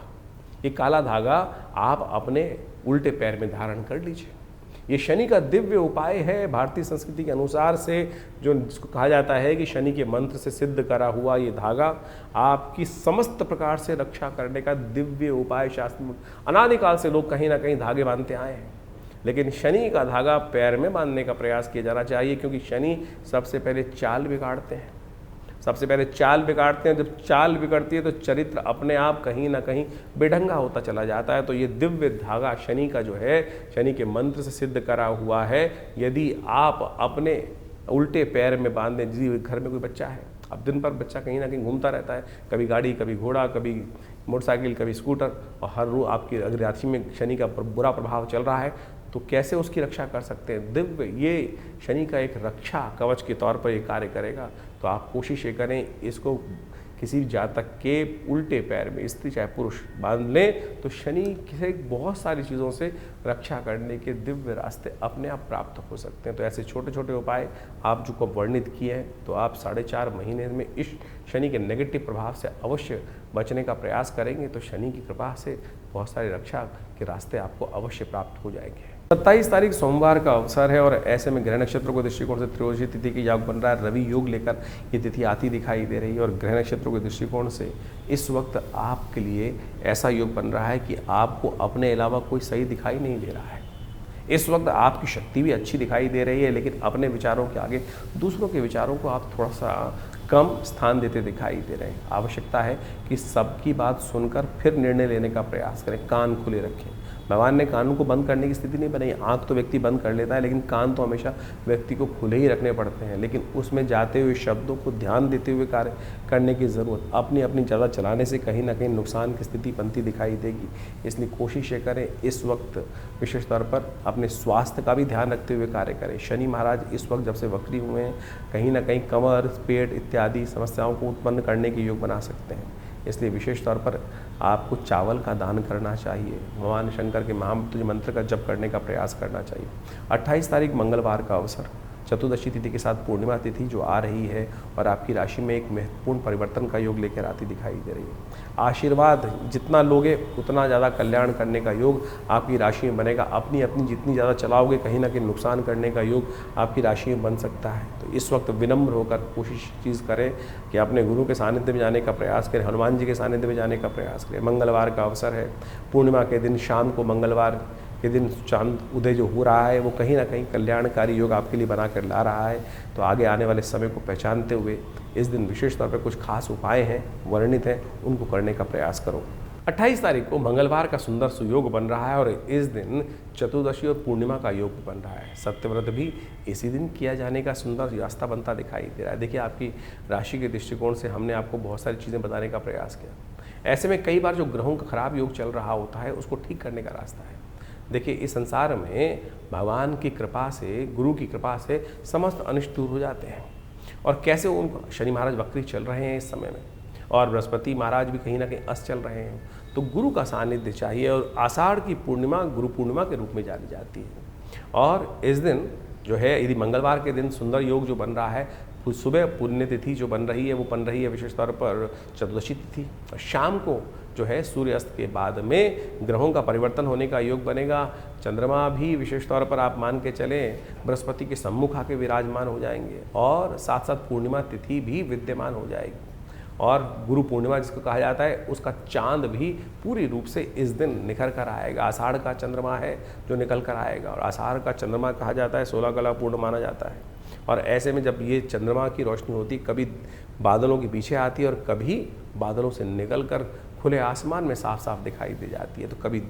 ये काला धागा आप अपने उल्टे पैर में धारण कर लीजिए। ये शनि का दिव्य उपाय है। भारतीय संस्कृति के अनुसार से जो जिसको कहा जाता है कि शनि के मंत्र से सिद्ध करा हुआ ये धागा आपकी समस्त प्रकार से रक्षा करने का दिव्य उपाय। शास्त्र में अनादिकाल से लोग कहीं ना कहीं धागे बांधते आए हैं, लेकिन शनि का धागा पैर में बांधने का प्रयास किया जाना चाहिए, क्योंकि शनि सबसे पहले चाल बिगाड़ते हैं। सबसे पहले चाल बिगाड़ते हैं, जब चाल बिगड़ती है तो चरित्र अपने आप कहीं ना कहीं बेढंगा होता चला जाता है। तो ये दिव्य धागा शनि का जो है, शनि के मंत्र से सिद्ध करा हुआ है। यदि आप अपने उल्टे पैर में बांध दें, जिस घर में कोई बच्चा है, अब दिन भर बच्चा कहीं ना कहीं घूमता रहता है, कभी गाड़ी, कभी घोड़ा, कभी मोटरसाइकिल, कभी स्कूटर, और हर रोज आपकी अगर राशि में शनि का बुरा प्रभाव चल रहा है तो कैसे उसकी रक्षा कर सकते हैं। दिव्य ये शनि का एक रक्षा कवच के तौर पर ये कार्य करेगा। तो आप कोशिश ये करें, इसको किसी जातक के उल्टे पैर में, स्त्री चाहे पुरुष, बांध लें तो शनि से बहुत सारी चीज़ों से रक्षा करने के दिव्य रास्ते अपने आप प्राप्त हो सकते हैं। तो ऐसे छोटे छोटे उपाय आप जो को वर्णित किए हैं, तो आप 4.5 महीने में इस शनि के नेगेटिव प्रभाव से अवश्य बचने का प्रयास करेंगे तो शनि की कृपा से बहुत सारी रक्षा के रास्ते आपको अवश्य प्राप्त हो जाएंगे। 27 तारीख सोमवार का अवसर है और ऐसे में ग्रह नक्षत्रों के दृष्टिकोण से त्रयोदशी तिथि की योग बन रहा है। रवि योग लेकर ये तिथि आती दिखाई दे रही है और ग्रह नक्षत्रों के दृष्टिकोण से इस वक्त आपके लिए ऐसा योग बन रहा है कि आपको अपने अलावा कोई सही दिखाई नहीं दे रहा है। इस वक्त आपकी शक्ति भी अच्छी दिखाई दे रही है, लेकिन अपने विचारों के आगे दूसरों के विचारों को आप थोड़ा सा कम स्थान देते दिखाई दे रहे हैं। आवश्यकता है कि सबकी बात सुनकर फिर निर्णय लेने का प्रयास करें, कान खुले रखें। भगवान ने कानों को बंद करने की स्थिति नहीं बनाई। आंख तो व्यक्ति बंद कर लेता है, लेकिन कान तो हमेशा व्यक्ति को खुले ही रखने पड़ते हैं। लेकिन उसमें जाते हुए शब्दों को ध्यान देते हुए कार्य करने की ज़रूरत, अपनी ज़्यादा चलाने से कहीं ना कहीं नुकसान की स्थिति बनती दिखाई देगी। इसलिए कोशिश ये करें इस वक्त विशेष तौर पर अपने स्वास्थ्य का भी ध्यान रखते हुए कार्य करें। शनि महाराज इस वक्त जब से वक्री हुए हैं, कहीं ना कहीं कमर, पेट इत्यादि समस्याओं को उत्पन्न करने के योग बना सकते हैं। इसलिए विशेष तौर पर आपको चावल का दान करना चाहिए। भगवान शंकर के महामृत्युंजय मंत्र का जप करने का प्रयास करना चाहिए। 28 तारीख मंगलवार का अवसर, चतुर्दशी तिथि के साथ पूर्णिमा तिथि जो आ रही है और आपकी राशि में एक महत्वपूर्ण परिवर्तन का योग लेकर आती दिखाई दे रही है। आशीर्वाद जितना लोगे उतना ज़्यादा कल्याण करने का योग आपकी राशि में बनेगा। अपनी जितनी ज़्यादा चलाओगे कहीं ना कहीं नुकसान करने का योग आपकी राशि में बन सकता है। तो इस वक्त विनम्र होकर कोशिश चीज़ करें कि अपने गुरु के सानिध्य में जाने का प्रयास करें, हनुमान जी के सानिध्य में जाने का प्रयास करें। मंगलवार का अवसर है, पूर्णिमा के दिन शाम को, मंगलवार के दिन चांद उदय जो हो रहा है वो कहीं ना कहीं कल्याणकारी योग आपके लिए बना कर ला रहा है। तो आगे आने वाले समय को पहचानते हुए इस दिन विशेष तौर पर कुछ खास उपाय हैं, वर्णित हैं, उनको करने का प्रयास करो। 28 तारीख को मंगलवार का सुंदर सुयोग बन रहा है और इस दिन चतुर्दशी और पूर्णिमा का योग बन रहा है। सत्यव्रत भी इसी दिन किया जाने का सुंदर रास्ता बनता दिखाई दे रहा है। देखिए, आपकी राशि के दृष्टिकोण से हमने आपको बहुत सारी चीज़ें बताने का प्रयास किया। ऐसे में कई बार जो ग्रहों का खराब योग चल रहा होता है उसको ठीक करने का रास्ता है। देखिए, इस संसार में भगवान की कृपा से, गुरु की कृपा से समस्त अनिष्ट दूर हो जाते हैं। और कैसे उनको, शनि महाराज वक्री चल रहे हैं इस समय में और बृहस्पति महाराज भी कहीं ना कहीं अस्त चल रहे हैं, तो गुरु का सानिध्य चाहिए। और आषाढ़ की पूर्णिमा गुरु पूर्णिमा के रूप में जानी जाती है। और इस दिन जो है, यदि मंगलवार के दिन सुंदर योग जो बन रहा है, सुबह पुण्य तिथि जो बन रही है वो बन रही है विशेष तौर पर चतुर्दशी तिथि, और शाम को जो है सूर्यास्त के बाद में ग्रहों का परिवर्तन होने का योग बनेगा। चंद्रमा भी विशेष तौर पर आप मान के चलें बृहस्पति के सम्मुख आके विराजमान हो जाएंगे और साथ साथ पूर्णिमा तिथि भी विद्यमान हो जाएगी। और गुरु पूर्णिमा जिसको कहा जाता है, उसका चांद भी पूरी रूप से इस दिन निखर कर आएगा। आषाढ़ का चंद्रमा है जो निकल कर आएगा, और आषाढ़ का चंद्रमा कहा जाता है 16 कला पूर्ण माना जाता है। और ऐसे में जब ये चंद्रमा की रोशनी होती, कभी बादलों के पीछे आती है और कभी बादलों से निकल कर खुले आसमान में साफ साफ दिखाई दे जाती है। तो कभी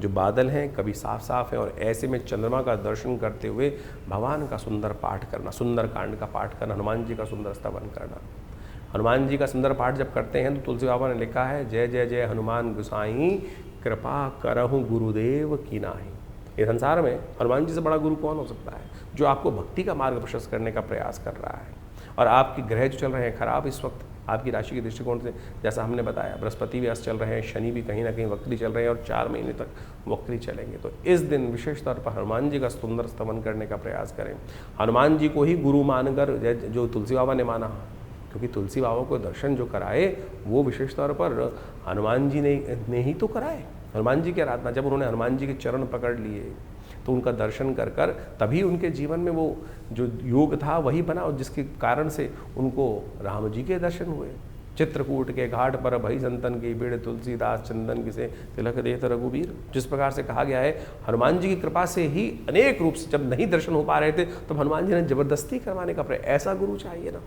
जो बादल हैं कभी साफ साफ है, और ऐसे में चंद्रमा का दर्शन करते हुए भगवान का सुंदर पाठ करना, सुंदर कांड का पाठ करना, हनुमान जी का सुंदर स्तवन करना। हनुमान जी का सुंदर पाठ जब करते हैं तो तुलसी बाबा ने लिखा है, जय जय जय हनुमान गुसाई, कृपा करहु गुरुदेव की नाही। इस संसार में हनुमान जी से बड़ा गुरु कौन हो सकता है, जो आपको भक्ति का मार्ग प्रशस्त करने का प्रयास कर रहा है। और आपके ग्रह जो चल रहे हैं खराब इस वक्त आपकी राशि के दृष्टिकोण से, जैसा हमने बताया, बृहस्पति भी अस्त चल रहे हैं, शनि भी कहीं ना कहीं वक्री चल रहे हैं और 4 महीने तक वक्री चलेंगे। तो इस दिन विशेष तौर पर हनुमान जी का सुंदर स्तवन करने का प्रयास करें। हनुमान जी को ही गुरु मानकर, जो तुलसी बाबा ने माना, क्योंकि तुलसी बाबा को दर्शन जो कराए वो विशेष तौर पर हनुमान जी ने ही तो कराए। हनुमान जी की आराधना, जब उन्होंने हनुमान जी के चरण पकड़ लिए तो उनका दर्शन कर कर तभी उनके जीवन में वो जो योग था वही बना, और जिसके कारण से उनको राम जी के दर्शन हुए। चित्रकूट के घाट पर भई संतन की भीड़, तुलसीदास चंदन किसे तिलक देत रघुबीर। जिस प्रकार से कहा गया है, हनुमान जी की कृपा से ही अनेक रूप से जब नहीं दर्शन हो पा रहे थे तो हनुमान जी ने जबरदस्ती करवाने का प्रयास, ऐसा गुरु चाहिए ना।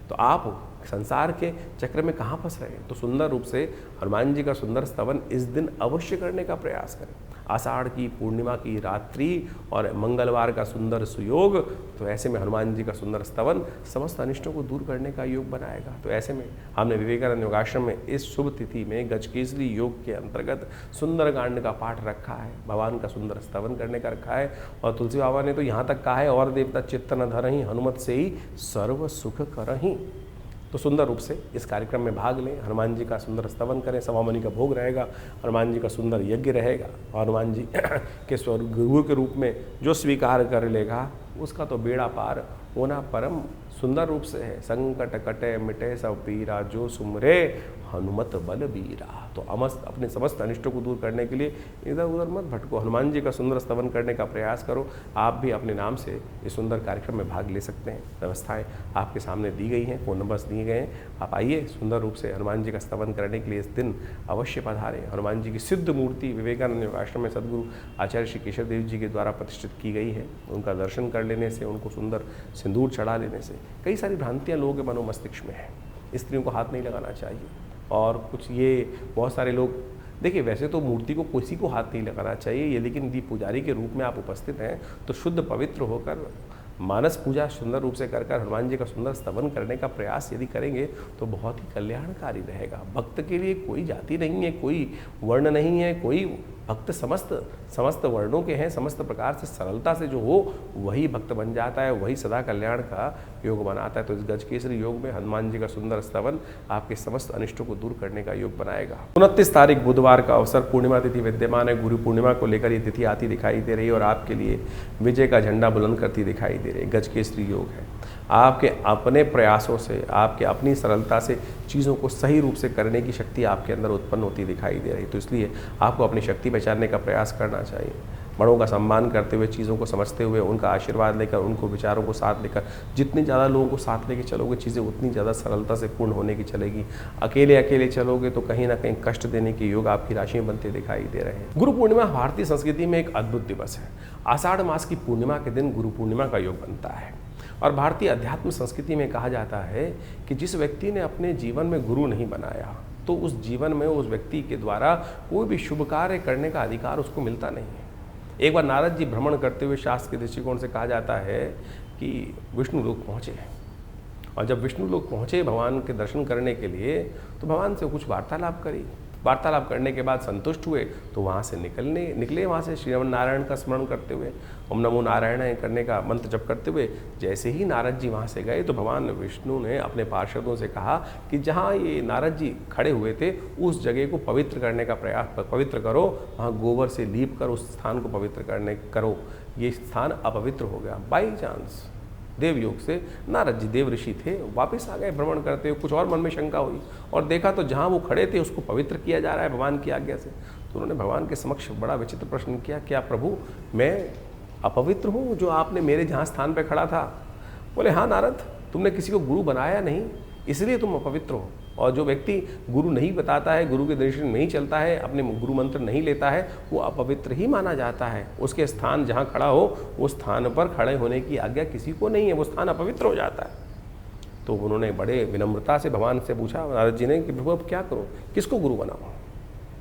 तो आप संसार के चक्र में कहाँ फंस रहे हैं? तो सुंदर रूप से हनुमान जी का सुंदर स्तवन इस दिन अवश्य करने का प्रयास करें। आषाढ़ की पूर्णिमा की रात्रि और मंगलवार का सुंदर सुयोग, तो ऐसे में हनुमान जी का सुंदर स्तवन समस्त अनिष्टों को दूर करने का योग बनाएगा। तो ऐसे में हमने विवेकानंद योगाश्रम में इस शुभ तिथि में गजकेसरी योग के अंतर्गत सुंदरकांड का पाठ रखा है, भगवान का सुंदर स्तवन करने का रखा है। और तुलसी बाबा ने तो यहाँ तक कहा है, और देवता चित्त न धरहि हनुमत से ही सर्व सुख करहि। तो सुंदर रूप से इस कार्यक्रम में भाग लें, हनुमान जी का सुंदर स्तवन करें, सवामणि का भोग रहेगा, हनुमान जी का सुंदर यज्ञ रहेगा। हनुमान जी के गुरु के रूप में जो स्वीकार कर लेगा उसका तो बेड़ा पार होना परम सुंदर रूप से है। संकट कटे मिटे सब पीरा, जो सुमरे हनुमत बल बीरा। तो अपने समस्त अनिष्टों को दूर करने के लिए इधर उधर मत भटको, हनुमान जी का सुंदर स्तवन करने का प्रयास करो। आप भी अपने नाम से इस सुंदर कार्यक्रम में भाग ले सकते हैं। व्यवस्थाएं आपके सामने दी गई हैं, फ़ोन नंबर्स दिए गए हैं। आप आइए, सुंदर रूप से हनुमान जी का स्तवन करने के लिए इस दिन अवश्य पधारें। हनुमान जी की सिद्ध मूर्ति विवेकानंद योगाश्रम में सदगुरु आचार्य श्री केशव देव जी के द्वारा प्रतिष्ठित की गई है। उनका दर्शन कर लेने से, उनको सुंदर सिंदूर चढ़ा लेने से कई सारी भ्रांतियाँ लोगों के मनो मस्तिष्क में हैं। स्त्रियों को हाथ नहीं लगाना चाहिए, और कुछ ये बहुत सारे लोग, देखिए वैसे तो मूर्ति को किसी को हाथ नहीं लगाना चाहिए ये, लेकिन यदि पुजारी के रूप में आप उपस्थित हैं तो शुद्ध पवित्र होकर मानस पूजा सुंदर रूप से कर हनुमान जी का सुंदर स्तवन करने का प्रयास यदि करेंगे तो बहुत ही कल्याणकारी रहेगा। भक्त के लिए कोई जाति नहीं है, कोई वर्ण नहीं है, कोई भक्त समस्त वर्णों के हैं। समस्त प्रकार से सरलता से जो हो वही भक्त बन जाता है, वही सदा कल्याण का योग बनाता है। तो इस गजकेसरी योग में हनुमान जी का सुंदर स्तवन आपके समस्त अनिष्टों को दूर करने का योग बनाएगा। 29 तारीख बुधवार का अवसर, पूर्णिमा तिथि विद्यमान है। गुरु पूर्णिमा को लेकर ये तिथि आती दिखाई दे रही है और आपके लिए विजय का झंडा बुलंद करती दिखाई दे रही है। गजकेसरी योग है, आपके अपने प्रयासों से, आपके अपनी सरलता से चीज़ों को सही रूप से करने की शक्ति आपके अंदर उत्पन्न होती दिखाई दे रही। तो इसलिए आपको अपनी शक्ति पहचानने का प्रयास करना चाहिए। बड़ों का सम्मान करते हुए, चीज़ों को समझते हुए, उनका आशीर्वाद लेकर, उनको विचारों को साथ लेकर, जितने ज़्यादा लोगों को साथ लेके चलोगे चीज़ें उतनी ज़्यादा सरलता से पूर्ण होने की चलेगी। अकेले चलोगे तो कहीं ना कहीं कष्ट देने के योग आपकी राशि में बनते दिखाई दे रहे हैं। गुरु पूर्णिमा भारतीय संस्कृति में एक अद्भुत दिवस है। आषाढ़ मास की पूर्णिमा के दिन गुरु पूर्णिमा का योग बनता है। और भारतीय अध्यात्म संस्कृति में कहा जाता है कि जिस व्यक्ति ने अपने जीवन में गुरु नहीं बनाया तो उस जीवन में उस व्यक्ति के द्वारा कोई भी शुभ कार्य करने का अधिकार उसको मिलता नहीं है। एक बार नारद जी भ्रमण करते हुए शास्त्र के दृष्टिकोण से कहा जाता है कि विष्णु लोक पहुँचे, और जब विष्णु लोक पहुँचे भगवान के दर्शन करने के लिए तो भगवान से कुछ वार्तालाप करी। वार्तालाप करने के बाद संतुष्ट हुए तो वहाँ से निकले वहाँ से श्रीमन नारायण का स्मरण करते हुए, ओम नमो नारायण करने का मंत्र जप करते हुए। जैसे ही नारद जी वहाँ से गए तो भगवान विष्णु ने अपने पार्षदों से कहा कि जहाँ ये नारद जी खड़े हुए थे उस जगह को पवित्र करने का प्रयास, पवित्र करो, वहाँ गोबर से लीप कर उस स्थान को पवित्र करो। ये स्थान अपवित्र हो गया। बाई चांस देवयोग से नारद जी, देव ऋषि थे, वापस आ गए भ्रमण करते हुए। कुछ और मन में शंका हुई और देखा तो जहाँ वो खड़े थे उसको पवित्र किया जा रहा है भगवान की आज्ञा से। तो उन्होंने भगवान के समक्ष बड़ा विचित्र प्रश्न किया, क्या प्रभु मैं अपवित्र हूँ जो आपने मेरे जहाँ स्थान पर खड़ा था? बोले हाँ नारद, तुमने किसी को गुरु बनाया नहीं इसलिए तुम अपवित्र हो। और जो व्यक्ति गुरु नहीं बताता है, गुरु के दर्शन नहीं चलता है, अपने गुरु मंत्र नहीं लेता है, वो अपवित्र ही माना जाता है। उसके स्थान जहाँ खड़ा हो उस स्थान पर खड़े होने की आज्ञा किसी को नहीं है, वो स्थान अपवित्र हो जाता है। तो उन्होंने बड़े विनम्रता से भगवान से पूछा नारद जी ने कि प्रभु अब क्या करो, किसको गुरु बनाओ?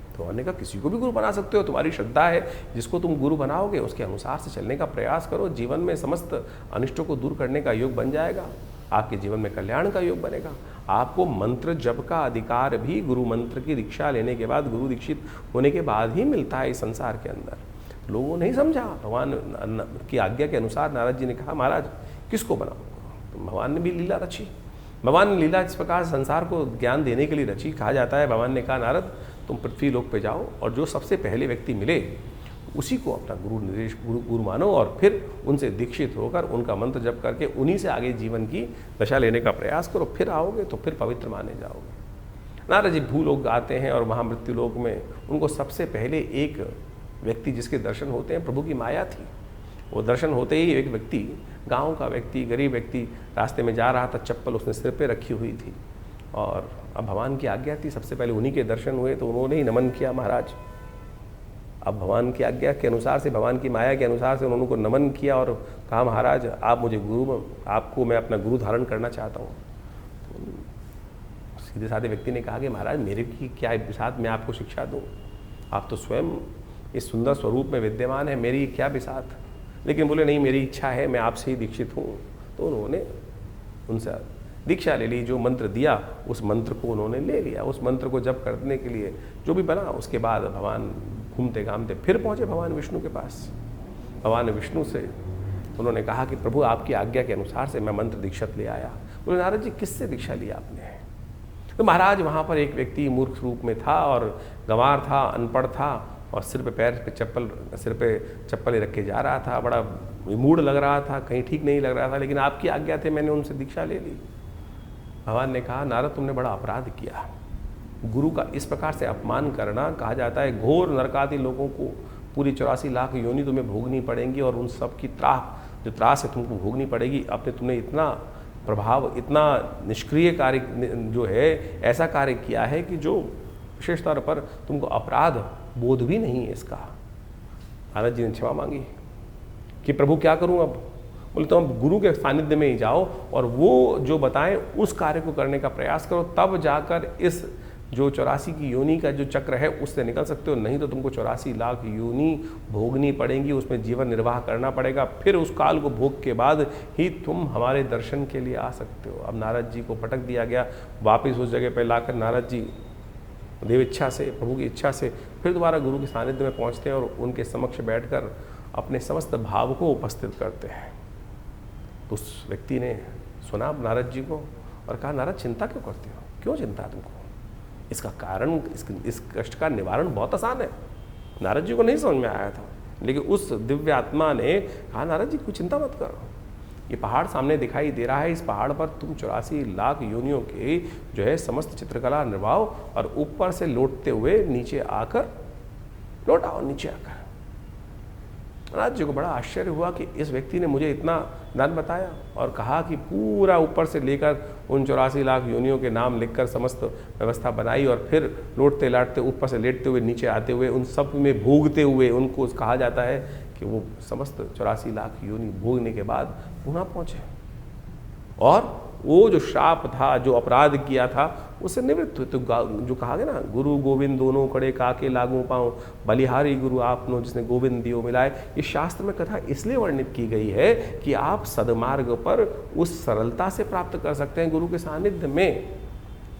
तो उन्होंने कहा किसी को भी गुरु बना सकते हो, तुम्हारी श्रद्धा है, जिसको तुम गुरु बनाओगे उसके अनुसार से चलने का प्रयास करो। जीवन में समस्त अनिष्टों को दूर करने का योग बन जाएगा, आपके जीवन में कल्याण का योग बनेगा। आपको मंत्र जप का अधिकार भी गुरु मंत्र की दीक्षा लेने के बाद, गुरु दीक्षित होने के बाद ही मिलता है इस संसार के अंदर। लोगों ने नहीं समझा। भगवान की आज्ञा के अनुसार नारद जी ने कहा महाराज किसको बनाओ? तो भगवान ने भी लीला रची। भगवान ने लीला इस प्रकार संसार को ज्ञान देने के लिए रची। कहा जाता है भगवान ने कहा नारद तुम पृथ्वी लोक पे जाओ और जो सबसे पहले व्यक्ति मिले उसी को अपना गुरु मानो और फिर उनसे दीक्षित होकर उनका मंत्र जप करके उन्हीं से आगे जीवन की दशा लेने का प्रयास करो। फिर आओगे तो फिर पवित्र माने जाओगे। नारद जी भूलोक आते हैं और वहाँ मृत्यु लोक में उनको सबसे पहले एक व्यक्ति जिसके दर्शन होते हैं, प्रभु की माया थी। वो दर्शन होते ही एक व्यक्ति, गाँव का व्यक्ति, गरीब व्यक्ति रास्ते में जा रहा था, चप्पल उसने सिर पे रखी हुई थी और अब भगवान की आज्ञा थी, सबसे पहले उन्हीं के दर्शन हुए तो उन्होंने ही नमन किया महाराज। अब भगवान की आज्ञा के अनुसार से, भगवान की माया के अनुसार से उन्होंने को नमन किया और कहा महाराज आप मुझे आपको मैं अपना गुरु धारण करना चाहता हूँ। सीधे साधे व्यक्ति ने कहा कि महाराज मेरे की क्या बिसात, मैं आपको शिक्षा दूँ, आप तो स्वयं इस सुंदर स्वरूप में विद्यमान है, मेरी क्या बिसात। लेकिन बोले नहीं, मेरी इच्छा है, मैं आपसे ही दीक्षित हूँ। तो उन्होंने उनसे दीक्षा ले ली, जो मंत्र दिया उस मंत्र को उन्होंने ले लिया। उस मंत्र को जप करने के लिए जो भी बना, उसके बाद भगवान घूमते घामते फिर पहुँचे भगवान विष्णु के पास। भगवान विष्णु से उन्होंने कहा कि प्रभु आपकी आज्ञा के अनुसार से मैं मंत्र दीक्षित ले आया। बोले नारद जी किससे दीक्षा ली आपने? तो महाराज वहाँ पर एक व्यक्ति मूर्ख रूप में था और गंवार था, अनपढ़ था और सिर पे चप्पल रख के जा रहा था, बड़ा मूड लग रहा था, कहीं ठीक नहीं लग रहा था, लेकिन आपकी आज्ञा थे, मैंने उनसे दीक्षा ले ली। भगवान ने कहा नारद तुमने बड़ा अपराध किया, गुरु का इस प्रकार से अपमान करना, कहा जाता है घोर नरकादि लोगों को पूरी 84 लाख योनि तुम्हें भोगनी पड़ेंगी और उन सब की त्रास है तुमको भोगनी पड़ेगी। अपने तुमने इतना प्रभाव, इतना निष्क्रिय कार्य जो है, ऐसा कार्य किया है कि जो विशेष तौर पर तुमको अपराध बोध भी नहीं है इसका। नारद जी ने क्षमा मांगी कि प्रभु क्या करूं अब? बोले तो हम गुरु के सानिध्य में ही जाओ और वो जो बताएं उस कार्य को करने का प्रयास करो, तब जाकर इस जो 84 की योनि का जो चक्र है उससे निकल सकते हो, नहीं तो तुमको 84 लाख योनि भोगनी पड़ेंगी, उसमें जीवन निर्वाह करना पड़ेगा, फिर उस काल को भोग के बाद ही तुम हमारे दर्शन के लिए आ सकते हो। अब नारद जी को पटक दिया गया, वापस उस जगह पर लाकर नारद जी देव इच्छा से, प्रभु की इच्छा से फिर दोबारा गुरु के सानिध्य में पहुँचते हैं और उनके समक्ष बैठकर अपने समस्त भाव को उपस्थित करते हैं। तो उस व्यक्ति ने सुना नारद जी को और कहा नारद चिंता क्यों करते हो, क्यों चिंता है तुमको? इसका कारण, इस कष्ट का निवारण बहुत आसान है। नारद जी को नहीं समझ में आया था, लेकिन उस दिव्य आत्मा ने कहा नारद जी कोई चिंता मत करो, ये पहाड़ सामने दिखाई दे रहा है, इस पहाड़ पर तुम 84 लाख योनियों के जो है समस्त चित्रकला निर्वाहो और ऊपर से लौटते हुए नीचे आकर लौट आओ, नीचे आकर। नारद जी को बड़ा आश्चर्य हुआ कि इस व्यक्ति ने मुझे इतना दान बताया और कहा कि पूरा ऊपर से लेकर उन 84 लाख योनियों के नाम लिखकर समस्त व्यवस्था बनाई और फिर लौटते लाटते ऊपर से लेटते हुए नीचे आते हुए उन सब में भोगते हुए, उनको कहा जाता है कि वो समस्त 84 लाख योनि भोगने के बाद पुनः पहुँचे और वो जो श्राप था, जो अपराध किया था, उससे निवृत्त हुए। तो जो कहा गया ना, गुरु गोविंद दोनों कड़े काके लागू पाऊँ, बलिहारी गुरु आपनो जिसने गोविंद दियो मिलाए। ये शास्त्र में कथा इसलिए वर्णित की गई है कि आप सदमार्ग पर उस सरलता से प्राप्त कर सकते हैं गुरु के सानिध्य में।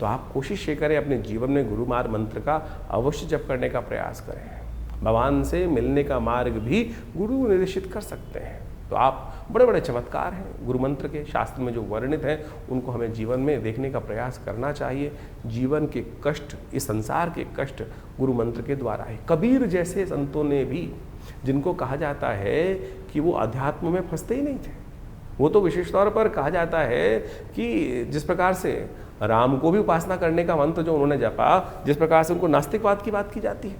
तो आप कोशिश ये करें, अपने जीवन में गुरु मार्ग मंत्र का अवश्य जप करने का प्रयास करें। भगवान से मिलने का मार्ग भी गुरु निर्देशित कर सकते हैं। तो आप बड़े बड़े चमत्कार हैं गुरु मंत्र के, शास्त्र में जो वर्णित हैं उनको हमें जीवन में देखने का प्रयास करना चाहिए। जीवन के कष्ट, इस संसार के कष्ट गुरु मंत्र के द्वारा है। कबीर जैसे संतों ने भी, जिनको कहा जाता है कि वो अध्यात्म में फंसते ही नहीं थे, वो तो विशेष तौर पर कहा जाता है कि जिस प्रकार से राम को भी उपासना करने का मंत्र जो उन्होंने जपा, जिस प्रकार से उनको नास्तिकवाद की बात की जाती है,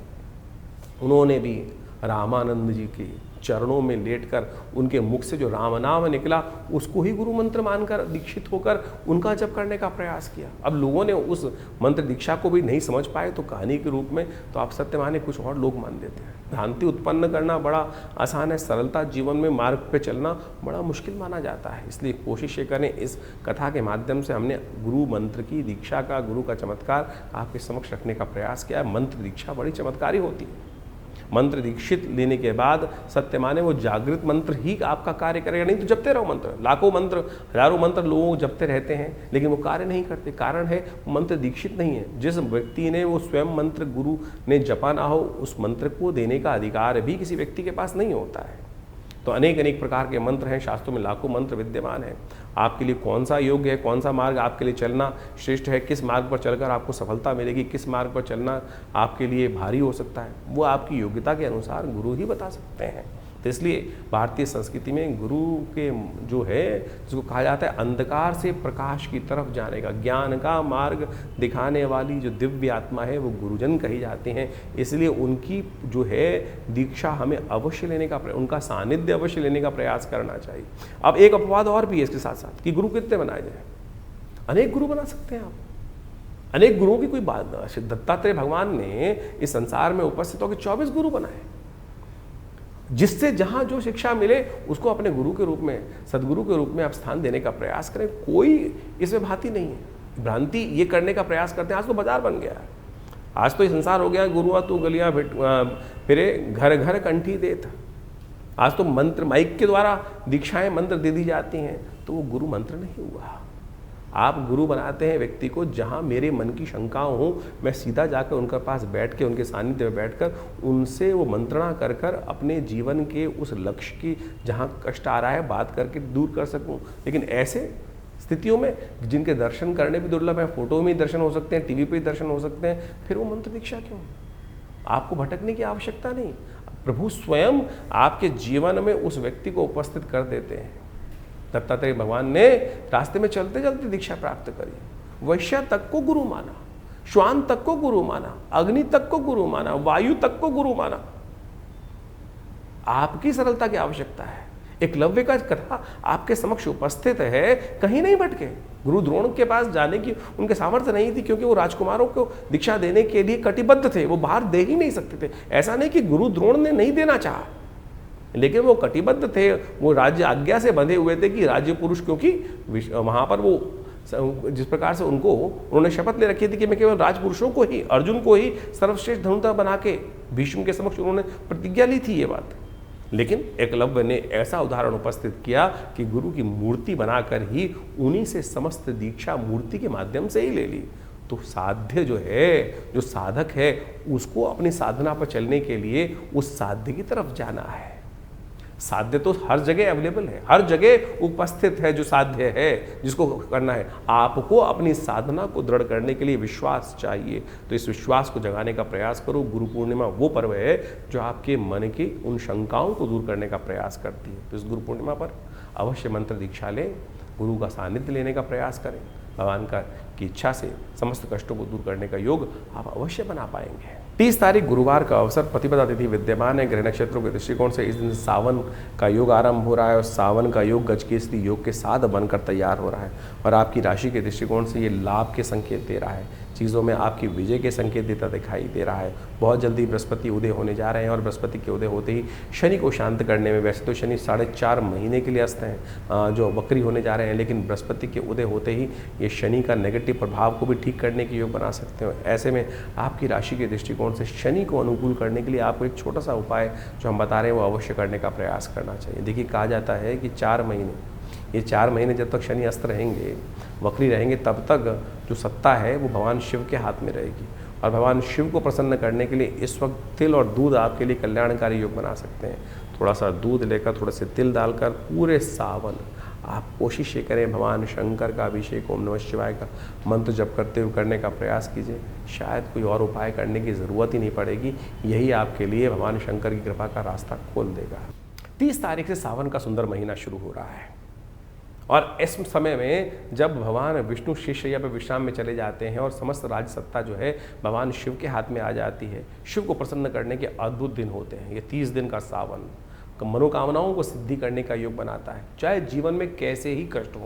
उन्होंने भी रामानंद जी के चरणों में लेटकर उनके मुख से जो राम नाम निकला उसको ही गुरु मंत्र मानकर दीक्षित होकर उनका जप करने का प्रयास किया। अब लोगों ने उस मंत्र दीक्षा को भी नहीं समझ पाए तो कहानी के रूप में तो आप सत्य माने कुछ और लोग मान देते हैं। भ्रांति उत्पन्न करना बड़ा आसान है, सरलता जीवन में मार्ग पे चलना बड़ा मुश्किल माना जाता है। इसलिए कोशिश ये करें, इस कथा के माध्यम से हमने गुरु मंत्र की दीक्षा का, गुरु का चमत्कार आपके समक्ष रखने का प्रयास किया। मंत्र दीक्षा बड़ी चमत्कारी होती है। मंत्र दीक्षित लेने के बाद सत्य माने वो जागृत मंत्र ही आपका कार्य करेगा, नहीं तो जपते रहो मंत्र, लाखों मंत्र, हजारों मंत्र लोग जपते रहते हैं लेकिन वो कार्य नहीं करते। कारण है मंत्र दीक्षित नहीं है। जिस व्यक्ति ने वो स्वयं मंत्र गुरु ने जपा ना हो, उस मंत्र को देने का अधिकार भी किसी व्यक्ति के पास नहीं होता है। तो अनेक अनेक प्रकार के मंत्र हैं, शास्त्रों में लाखों मंत्र विद्यमान हैं। आपके लिए कौन सा योग्य है, कौन सा मार्ग आपके लिए चलना श्रेष्ठ है, किस मार्ग पर चलकर आपको सफलता मिलेगी, किस मार्ग पर चलना आपके लिए भारी हो सकता है, वो आपकी योग्यता के अनुसार गुरु ही बता सकते हैं। तो इसलिए भारतीय संस्कृति में गुरु के जो है, जिसको कहा जाता है अंधकार से प्रकाश की तरफ जाने का, ज्ञान का मार्ग दिखाने वाली जो दिव्य आत्मा है वो गुरुजन कही जाते हैं। इसलिए उनकी जो है दीक्षा हमें अवश्य लेने का, उनका सानिध्य अवश्य लेने का प्रयास करना चाहिए। अब एक अपवाद और भी है इसके साथ साथ कि गुरु कितने बनाए जाए। अनेक गुरु बना सकते हैं आप, अनेक गुरुओं की कोई बात ना। दत्तात्रेय भगवान ने इस संसार में उपस्थित होकर 24 गुरु बनाए, जिससे जहां जो शिक्षा मिले उसको अपने गुरु के रूप में, सदगुरु के रूप में आप स्थान देने का प्रयास करें। कोई इसमें भाती नहीं है। भ्रांति ये करने का प्रयास करते हैं। आज तो बाजार बन गया है, आज तो ये संसार हो गया, गुरुआ तू गलियां फिरे घर घर कंठी देता। आज तो मंत्र माइक के द्वारा दीक्षाएं मंत्र दे दी जाती हैं, तो वो गुरु मंत्र नहीं हुआ। आप गुरु बनाते हैं व्यक्ति को, जहाँ मेरे मन की शंकाओं हो मैं सीधा जाकर उनके पास बैठ के, उनके सानिध्य में बैठकर उनसे वो मंत्रणा कर कर अपने जीवन के उस लक्ष्य की जहाँ कष्ट आ रहा है बात करके दूर कर सकूँ। लेकिन ऐसे स्थितियों में जिनके दर्शन करने भी दुर्लभ है, फोटो में ही दर्शन हो सकते हैं, टीवी पे ही दर्शन हो सकते हैं, फिर वो मंत्र दीक्षा क्यों? आपको भटकने की आवश्यकता नहीं, प्रभु स्वयं आपके जीवन में उस व्यक्ति को उपस्थित कर देते हैं। दत्तात्रेय भगवान ने रास्ते में चलते चलते दीक्षा प्राप्त करी। वैश्य तक को गुरु माना, श्वान तक को गुरु माना, अग्नि तक को गुरु माना, वायु तक को गुरु माना। आपकी सरलता की आवश्यकता है। एकलव्य का कथा आपके समक्ष उपस्थित है, कहीं नहीं भटके। गुरु द्रोण के पास जाने की उनके सामर्थ्य नहीं थी, क्योंकि वो राजकुमारों को दीक्षा देने के लिए कटिबद्ध थे, वो बाहर दे ही नहीं सकते थे। ऐसा नहीं कि गुरु द्रोण ने नहीं देना चाहा, लेकिन वो कटिबद्ध थे, वो राज्य आज्ञा से बंधे हुए थे कि राज्य पुरुष, क्योंकि वहां पर वो जिस प्रकार से उन्होंने शपथ ले रखी थी कि मैं केवल राजपुरुषों को ही, अर्जुन को ही सर्वश्रेष्ठ धनुर्धर बना के भीष्म के समक्ष उन्होंने प्रतिज्ञा ली थी ये बात। लेकिन एकलव्य ने ऐसा उदाहरण उपस्थित किया कि गुरु की मूर्ति बनाकर ही उन्हीं से समस्त दीक्षा मूर्ति के माध्यम से ही ले ली। तो साध्य जो है, जो साधक है, उसको अपनी साधना पर चलने के लिए उस साध्य की तरफ जाना है। साध्य तो हर जगह अवेलेबल है, हर जगह उपस्थित है जो साध्य है, जिसको करना है। आपको अपनी साधना को दृढ़ करने के लिए विश्वास चाहिए, तो इस विश्वास को जगाने का प्रयास करो। गुरु पूर्णिमा वो पर्व है जो आपके मन की उन शंकाओं को दूर करने का प्रयास करती है। तो इस गुरु पूर्णिमा पर अवश्य मंत्र दीक्षा लें, गुरु का सानिध्य लेने का प्रयास करें। भगवान की इच्छा से समस्त कष्टों को दूर करने का योग आप अवश्य बना पाएंगे। 30 तारीख गुरुवार का अवसर, प्रतिपदा तिथि विद्यमान है। ग्रह नक्षत्रों के दृष्टिकोण से इस दिन सावन का योग आरंभ हो रहा है और सावन का योग गजकेसरी योग के साथ बनकर तैयार हो रहा है और आपकी राशि के दृष्टिकोण से ये लाभ के संकेत दे रहा है, चीज़ों में आपकी विजय के संकेत देता दिखाई दे रहा है। बहुत जल्दी बृहस्पति उदय होने जा रहे हैं और बृहस्पति के उदय होते ही शनि को शांत करने में, वैसे तो शनि 4.5 महीने के लिए अस्त हैं जो वक्री होने जा रहे हैं, लेकिन बृहस्पति के उदय होते ही ये शनि का नेगेटिव प्रभाव को भी ठीक करने के योग बना सकते हो। ऐसे में आपकी राशि के दृष्टिकोण से शनि को अनुकूल करने के लिए आपको एक छोटा सा उपाय जो हम बता रहे हैं वो अवश्य करने का प्रयास करना चाहिए। देखिए, कहा जाता है कि 4 महीने, ये 4 महीने जब तक शनि अस्त रहेंगे, वक्री रहेंगे, तब तक जो सत्ता है वो भगवान शिव के हाथ में रहेगी। और भगवान शिव को प्रसन्न करने के लिए इस वक्त तिल और दूध आपके लिए कल्याणकारी योग बना सकते हैं। थोड़ा सा दूध लेकर, थोड़े से तिल डालकर पूरे सावन आप कोशिश ये करें, भगवान शंकर का अभिषेक ओम नमः शिवाय का मंत्र जप करते हुए करने का प्रयास कीजिए। शायद कोई और उपाय करने की ज़रूरत ही नहीं पड़ेगी, यही आपके लिए भगवान शंकर की कृपा का रास्ता खोल देगा। 30 तारीख से सावन का सुंदर महीना शुरू हो रहा है और इस समय में जब भगवान विष्णु शिष्य पर विश्राम में चले जाते हैं और समस्त राज सत्ता जो है भगवान शिव के हाथ में आ जाती है, शिव को प्रसन्न करने के अद्भुत दिन होते हैं। ये 30 दिन का सावन मनोकामनाओं को सिद्धि करने का योग बनाता है। चाहे जीवन में कैसे ही कष्ट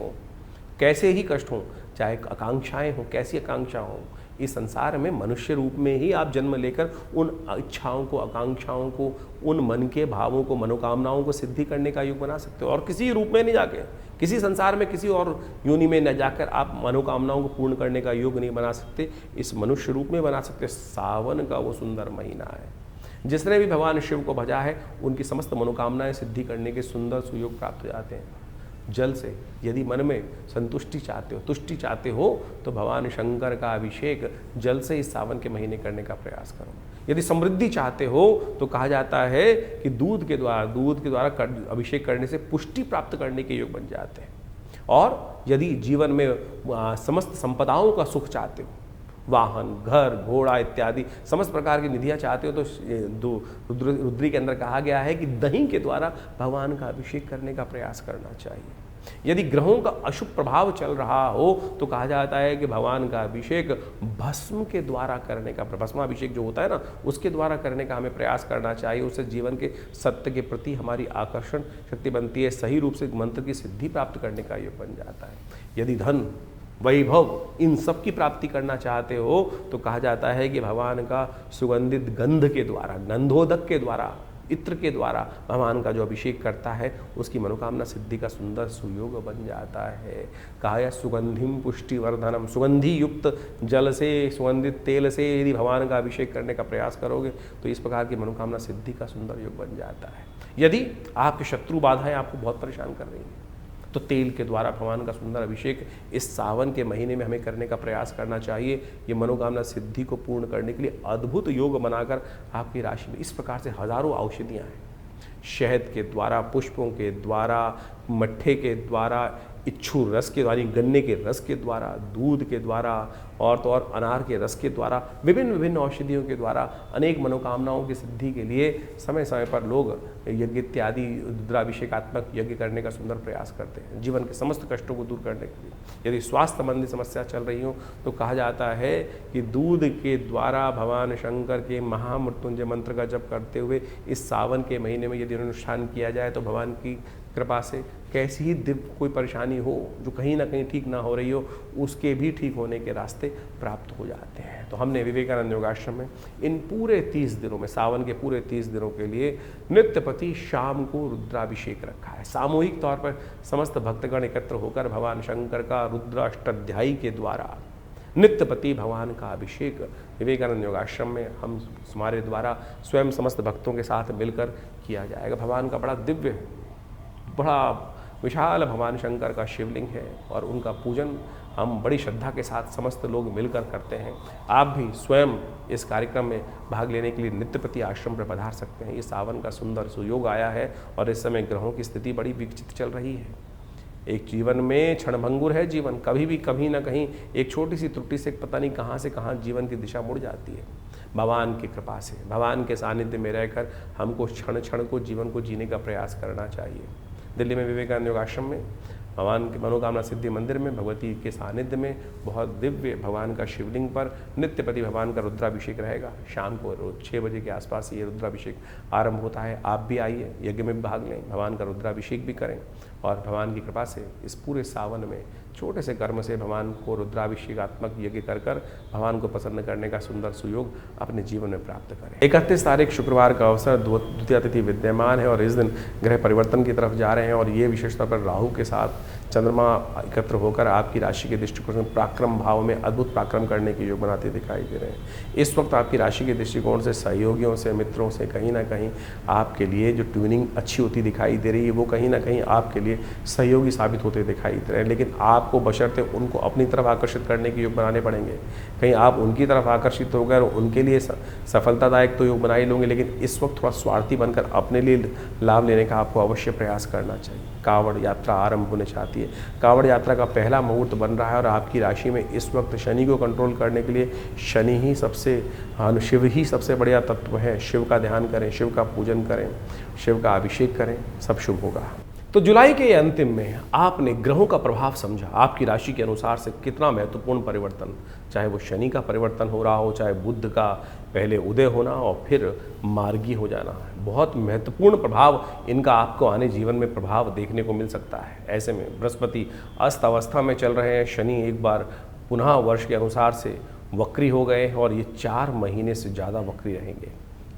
हो, चाहे आकांक्षाएं हो, कैसी आकांक्षा हो, इस संसार में मनुष्य रूप में ही आप जन्म लेकर उन इच्छाओं को, आकांक्षाओं को, उन मन के भावों को, मनोकामनाओं को सिद्धि करने का योग बना सकते हो। और किसी रूप में नहीं जाके, किसी संसार में किसी और योनि में न जाकर आप मनोकामनाओं को पूर्ण करने का योग नहीं बना सकते, इस मनुष्य रूप में बना सकते। सावन का वो सुंदर महीना है, जिसने भी भगवान शिव को भजा है उनकी समस्त मनोकामनाएं सिद्धि करने के सुंदर सुयोग प्राप्त हो जाते हैं। जल से यदि मन में संतुष्टि चाहते हो, तुष्टि चाहते हो, तो भगवान शंकर का अभिषेक जल से इस सावन के महीने करने का प्रयास करो। यदि समृद्धि चाहते हो तो कहा जाता है कि दूध के द्वारा अभिषेक करने से पुष्टि प्राप्त करने के योग बन जाते हैं। और यदि जीवन में समस्त संपदाओं का सुख चाहते हो, वाहन, घर, घोड़ा इत्यादि समस्त प्रकार की निधियाँ चाहते हो, तो रुद्री के अंदर कहा गया है कि दही के द्वारा भगवान का अभिषेक करने का प्रयास करना चाहिए। यदि ग्रहों का अशुभ प्रभाव चल रहा हो तो कहा जाता है कि भगवान का अभिषेक भस्म के द्वारा करने का, भस्माभिषेक जो होता है ना, उसके द्वारा करने का हमें प्रयास करना चाहिए। उससे जीवन के सत्य के प्रति हमारी आकर्षण शक्ति बनती है, सही रूप से मंत्र की सिद्धि प्राप्त करने का योग बन जाता है। यदि धन, वैभव, इन सब की प्राप्ति करना चाहते हो तो कहा जाता है कि भगवान का सुगंधित गंध के द्वारा, गंधोदक के द्वारा इत्र के द्वारा भगवान का जो अभिषेक करता है उसकी मनोकामना सिद्धि का सुंदर सुयोग बन जाता है। कहा है सुगंधिम पुष्टिवर्धनम, सुगंधि युक्त जल से, सुगंधित तेल से यदि भगवान का अभिषेक करने का प्रयास करोगे तो इस प्रकार की मनोकामना सिद्धि का सुंदर योग बन जाता है। यदि आपके शत्रु बाधाएं आपको बहुत परेशान कर रही हैं तो तेल के द्वारा भगवान का सुंदर अभिषेक इस सावन के महीने में हमें करने का प्रयास करना चाहिए। ये मनोकामना सिद्धि को पूर्ण करने के लिए अद्भुत योग बनाकर आपकी राशि में इस प्रकार से हजारों औषधियाँ हैं। शहद के द्वारा, पुष्पों के द्वारा, मट्ठे के द्वारा, इच्छू रस के द्वारा, गन्ने के रस के द्वारा, दूध के द्वारा और तो और अनार के रस के द्वारा, विभिन्न विभिन्न औषधियों के द्वारा अनेक मनोकामनाओं की सिद्धि के लिए समय समय पर लोग यज्ञ इत्यादि रुद्राभिषेकात्मक यज्ञ करने का सुंदर प्रयास करते हैं जीवन के समस्त कष्टों को दूर करने के लिए। यदि स्वास्थ्य संबंधी समस्या चल रही हो तो कहा जाता है कि दूध के द्वारा भगवान शंकर के महामृत्युंजय मंत्र का जप करते हुए इस सावन के महीने में यदि अनुष्ठान किया जाए तो भगवान की कृपा से कैसी ही दिव्य कोई परेशानी हो जो कहीं ना कहीं ठीक ना हो रही हो उसके भी ठीक होने के रास्ते प्राप्त हो जाते हैं। तो हमने विवेकानंद योगाश्रम में इन पूरे 30 दिनों में, सावन के पूरे 30 दिनों के लिए नित्यपति शाम को रुद्राभिषेक रखा है। सामूहिक तौर पर समस्त भक्तगण एकत्र होकर भगवान शंकर का रुद्राष्टाध्यायी के द्वारा नित्यपति भगवान का अभिषेक विवेकानंद योगाश्रम में हम हमारे द्वारा स्वयं समस्त भक्तों के साथ मिलकर किया जाएगा। भगवान का बड़ा दिव्य, बड़ा विशाल भगवान शंकर का शिवलिंग है और उनका पूजन हम बड़ी श्रद्धा के साथ समस्त लोग मिलकर करते हैं। आप भी स्वयं इस कार्यक्रम में भाग लेने के लिए नित्यपति आश्रम पर पधार सकते हैं। ये सावन का सुंदर सुयोग आया है और इस समय ग्रहों की स्थिति बड़ी विकसित चल रही है। एक जीवन में क्षणभंगुर है जीवन, कभी भी कहीं ना कहीं एक छोटी सी त्रुटि से पता नहीं कहाँ से कहाँ जीवन की दिशा मुड़ जाती है। भगवान की कृपा से, भगवान के सानिध्य में रहकर हमको क्षण क्षण को जीवन को जीने का प्रयास करना चाहिए। दिल्ली में विवेकानंद योगाश्रम में भगवान के मनोकामना सिद्धि मंदिर में भगवती के सानिध्य में बहुत दिव्य भगवान का शिवलिंग पर नित्यपति भगवान का रुद्राभिषेक रहेगा। शाम को रोज 6 बजे के आसपास ये रुद्राभिषेक आरंभ होता है। आप भी आइए, यज्ञ में भी भाग लें, भगवान का रुद्राभिषेक भी करें और भगवान की कृपा से इस पूरे सावन में छोटे से कर्म से भगवान को रुद्राभिषेकात्मक यज्ञ कर भगवान को प्रसन्न करने का सुंदर सुयोग अपने जीवन में प्राप्त करें। 31 तारीख शुक्रवार का अवसर, द्वितीया तिथि विद्यमान है और इस दिन ग्रह परिवर्तन की तरफ जा रहे हैं और ये विशेष तौर पर राहु के साथ चंद्रमा एकत्र होकर आपकी राशि के दृष्टिकोण से पराक्रम भाव में अद्भुत पराक्रम करने के योग बनाते दिखाई दे रहे हैं। इस वक्त आपकी राशि के दृष्टिकोण से सहयोगियों से, मित्रों से कहीं ना कहीं आपके लिए जो ट्यूनिंग अच्छी होती दिखाई दे रही है वो कहीं ना कहीं आपके लिए सहयोगी साबित होते दिखाई दे रहे हैं। लेकिन आपको बशर्ते उनको अपनी तरफ आकर्षित करने के योग बनाने पड़ेंगे। कहीं आप उनकी तरफ आकर्षित होकर उनके लिए सफलतादायक तो योग बना ही लोगे, लेकिन इस वक्त थोड़ा स्वार्थी बनकर अपने लिए लाभ लेने का आपको अवश्य प्रयास करना चाहिए। कावड़ यात्रा आरंभ होने चाहती है। कावड़ यात्रा का पहला मुहूर्त बन रहा है और आपकी राशि में इस वक्त शनि को कंट्रोल करने के लिए शनि ही शिव ही सबसे बढ़िया तत्व है। शिव का ध्यान करें, शिव का पूजन करें, शिव का अभिषेक करें, सब शुभ होगा। तो जुलाई के अंतिम में आपने ग्रहों का प्रभाव समझा, आपकी राशि के अनुसार से कितना महत्वपूर्ण परिवर्तन, चाहे वो शनि का परिवर्तन हो रहा हो, चाहे बुध का पहले उदय होना और फिर मार्गी हो जाना, बहुत महत्वपूर्ण प्रभाव इनका आपको आने जीवन में प्रभाव देखने को मिल सकता है। ऐसे में बृहस्पति अस्त अवस्था में चल रहे हैं, शनि एक बार पुनः वर्ष के अनुसार से वक्री हो गए और ये 4 महीने से ज़्यादा वक्री रहेंगे।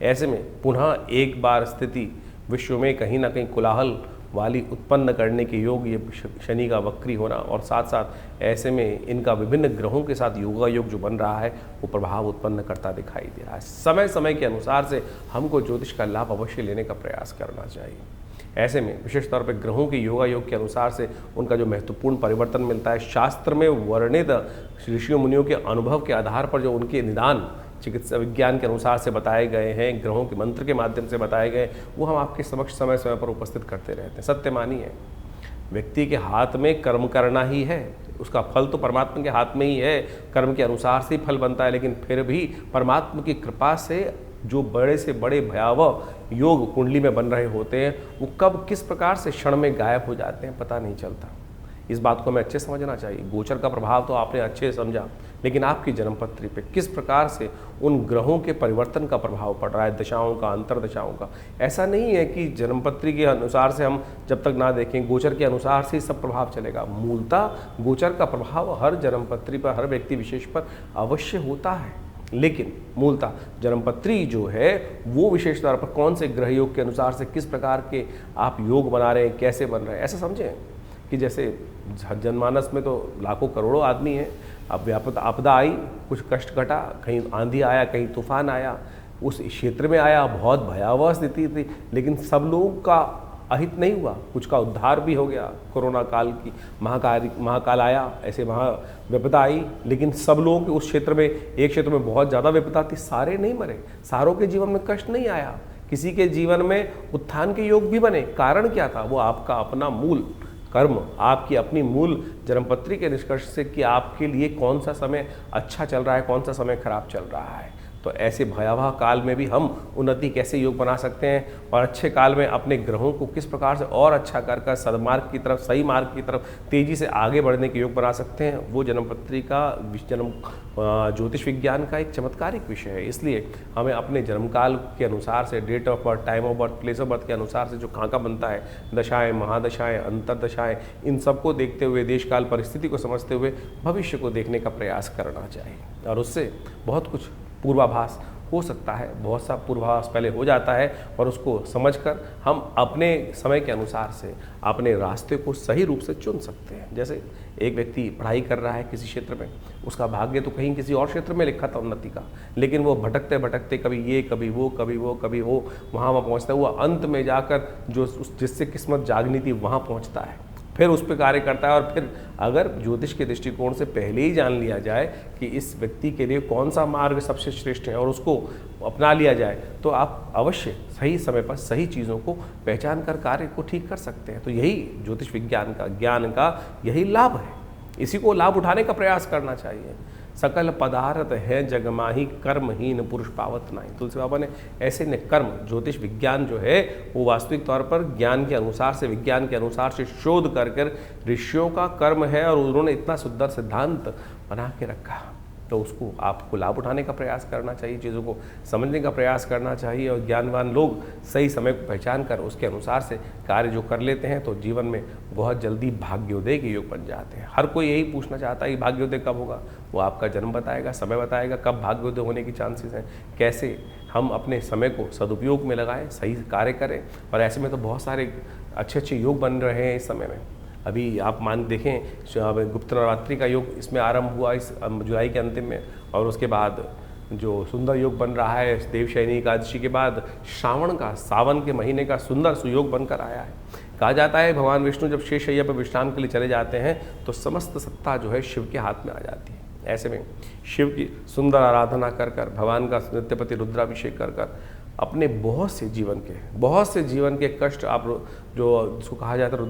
ऐसे में पुनः एक बार स्थिति विश्व में कहीं ना कहीं कोलाहल वाली उत्पन्न करने के योग ये शनि का वक्री होना और साथ साथ ऐसे में इनका विभिन्न ग्रहों के साथ योगा योग जो बन रहा है वो प्रभाव उत्पन्न करता दिखाई दे रहा है। समय समय के अनुसार से हमको ज्योतिष का लाभ अवश्य लेने का प्रयास करना चाहिए। ऐसे में विशेष तौर पर ग्रहों के योगा योग के अनुसार से उनका जो महत्वपूर्ण परिवर्तन मिलता है, शास्त्र में वर्णित ऋषियों मुनियों के अनुभव के आधार पर जो उनके निदान चिकित्सा विज्ञान के अनुसार से बताए गए हैं, ग्रहों के मंत्र के माध्यम से बताए गए, वो हम आपके समक्ष समय समय पर उपस्थित करते रहते हैं। सत्य मानिए, व्यक्ति के हाथ में कर्म करना ही है, उसका फल तो परमात्मा के हाथ में ही है, कर्म के अनुसार से फल बनता है। लेकिन फिर भी परमात्मा की कृपा से जो बड़े से बड़े भयावह योग कुंडली में बन रहे होते हैं वो कब किस प्रकार से क्षण में गायब हो जाते हैं पता नहीं चलता। इस बात को हमें अच्छे समझना चाहिए। गोचर का प्रभाव तो आपने अच्छे समझा, लेकिन आपकी जन्मपत्री पे किस प्रकार से उन ग्रहों के परिवर्तन का प्रभाव पड़ रहा है, दशाओं का, अंतरदशाओं का। ऐसा नहीं है कि जन्मपत्री के अनुसार से हम जब तक ना देखें गोचर के अनुसार से सब प्रभाव चलेगा। मूलतः गोचर का प्रभाव हर जन्मपत्री पर, हर व्यक्ति विशेष पर अवश्य होता है। लेकिन मूलतः जन्मपत्री जो है वो विशेष तौर पर कौन से ग्रह योग के अनुसार से किस प्रकार के आप योग बना रहे हैं, कैसे बन रहे हैं, ऐसा समझें कि जैसे जनमानस में तो लाखों करोड़ों आदमी हैं, अब व्यापक आपदा आई, कुछ कष्ट घटा, कहीं आंधी आया, कहीं तूफान आया, उस क्षेत्र में आया, बहुत भयावह स्थिति थी, लेकिन सब लोगों का अहित नहीं हुआ, कुछ का उद्धार भी हो गया। कोरोना काल की महाकाल आया, ऐसे महा विपदा आई, लेकिन सब लोगों के उस क्षेत्र में, एक क्षेत्र में बहुत ज़्यादा विपदा थी, सारे नहीं मरे, सारों के जीवन में कष्ट नहीं आया, किसी के जीवन में उत्थान के योग भी बने। कारण क्या था? वो आपका अपना मूल कर्म, आपकी अपनी मूल जन्मपत्री के निष्कर्ष से कि आपके लिए कौन सा समय अच्छा चल रहा है, कौन सा समय खराब चल रहा है। तो ऐसे भयावह काल में भी हम उन्नति कैसे योग बना सकते हैं और अच्छे काल में अपने ग्रहों को किस प्रकार से और अच्छा कर सदमार्ग की तरफ, सही मार्ग की तरफ तेजी से आगे बढ़ने के योग बना सकते हैं, वो जन्मपत्री का जन्म ज्योतिष विज्ञान का एक चमत्कारिक विषय है। इसलिए हमें अपने जन्मकाल के अनुसार से, date of birth, time of birth, place of birth के अनुसार से जो खाका बनता है, दशाएं, महादशाएं, अंतरदशाएं, इन सबको देखते हुए, देशकाल परिस्थिति को समझते हुए भविष्य को देखने का प्रयास करना चाहिए और उससे बहुत कुछ पूर्वाभास हो सकता है, बहुत सा पूर्वाभास पहले हो जाता है और उसको समझकर हम अपने समय के अनुसार से अपने रास्ते को सही रूप से चुन सकते हैं। जैसे एक व्यक्ति पढ़ाई कर रहा है किसी क्षेत्र में, उसका भाग्य तो कहीं किसी और क्षेत्र में लिखा था उन्नति का, लेकिन वो भटकते भटकते कभी ये, कभी वो, कभी वो, कभी वो, वहाँ पहुँचता है, वो अंत में जाकर जो जिससे किस्मत जागनी थी वहाँ पहुँचता है, फिर उस पर कार्य करता है। और फिर अगर ज्योतिष के दृष्टिकोण से पहले ही जान लिया जाए कि इस व्यक्ति के लिए कौन सा मार्ग सबसे श्रेष्ठ है और उसको अपना लिया जाए, तो आप अवश्य सही समय पर सही चीज़ों को पहचान कर कार्य को ठीक कर सकते हैं। तो यही ज्योतिष विज्ञान का, ज्ञान का यही लाभ है, इसी को लाभ उठाने का प्रयास करना चाहिए। सकल पदार्थ है जगमाही, कर्महीन पुरुष पावत नहीं। तुलसी बाबा ने ऐसे ने कर्म, ज्योतिष विज्ञान जो है वो वास्तविक तौर पर ज्ञान के अनुसार से, विज्ञान के अनुसार से शोध कर ऋषियों का कर्म है और उन्होंने इतना सुंदर सिद्धांत बना के रखा, तो उसको आपको लाभ उठाने का प्रयास करना चाहिए, चीज़ों को समझने का प्रयास करना चाहिए और ज्ञानवान लोग सही समय को पहचान कर उसके अनुसार से कार्य जो कर लेते हैं तो जीवन में बहुत जल्दी भाग्योदय के योग बन जाते हैं। हर कोई यही पूछना चाहता है कि भाग्योदय कब होगा, वो आपका जन्म बताएगा, समय बताएगा कब भाग्योदय होने की चांसेस हैं, कैसे हम अपने समय को सदुपयोग में लगाएं, सही कार्य करें। और ऐसे में तो बहुत सारे अच्छे अच्छे योग बन रहे हैं इस समय में। अभी आप मान देखें, गुप्त नवरात्रि का योग इसमें आरंभ हुआ इस जुलाई के अंतिम में, और उसके बाद जो सुंदर योग बन रहा है देवशयनी एकादशी के बाद श्रावण का, सावन के महीने का सुंदर सुयोग बनकर आया है। कहा जाता है भगवान विष्णु जब शेषशय्या पर विश्राम के लिए चले जाते हैं तो समस्त सत्ता जो है शिव के हाथ में आ जाती है। ऐसे में शिव की सुंदर आराधना कर भगवान का नित्यपति रुद्राभिषेक कर अपने बहुत से जीवन के कष्ट आप जो जिसको कहा जाता है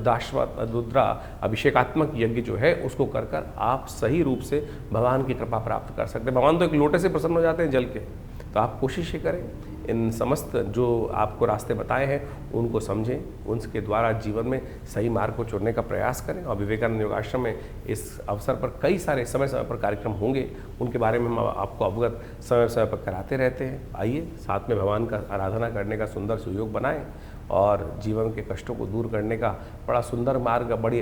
रुद्रा अभिषेकात्मक यज्ञ जो है उसको कर आप सही रूप से भगवान की कृपा प्राप्त कर सकते हैं। भगवान तो एक लोटे से प्रसन्न हो जाते हैं जल के। तो आप कोशिश ये करें, इन समस्त जो आपको रास्ते बताए हैं उनको समझें, उनके द्वारा जीवन में सही मार्ग को चुनने का प्रयास करें। और विवेकानंद योगाश्रम में इस अवसर पर कई सारे समय समय पर कार्यक्रम होंगे, उनके बारे में हम आपको अवगत समय समय पर कराते रहते हैं। आइए साथ में भगवान का आराधना करने का सुंदर सुयोग बनाएं और जीवन के कष्टों को दूर करने का बड़ा सुंदर मार्ग, बड़ी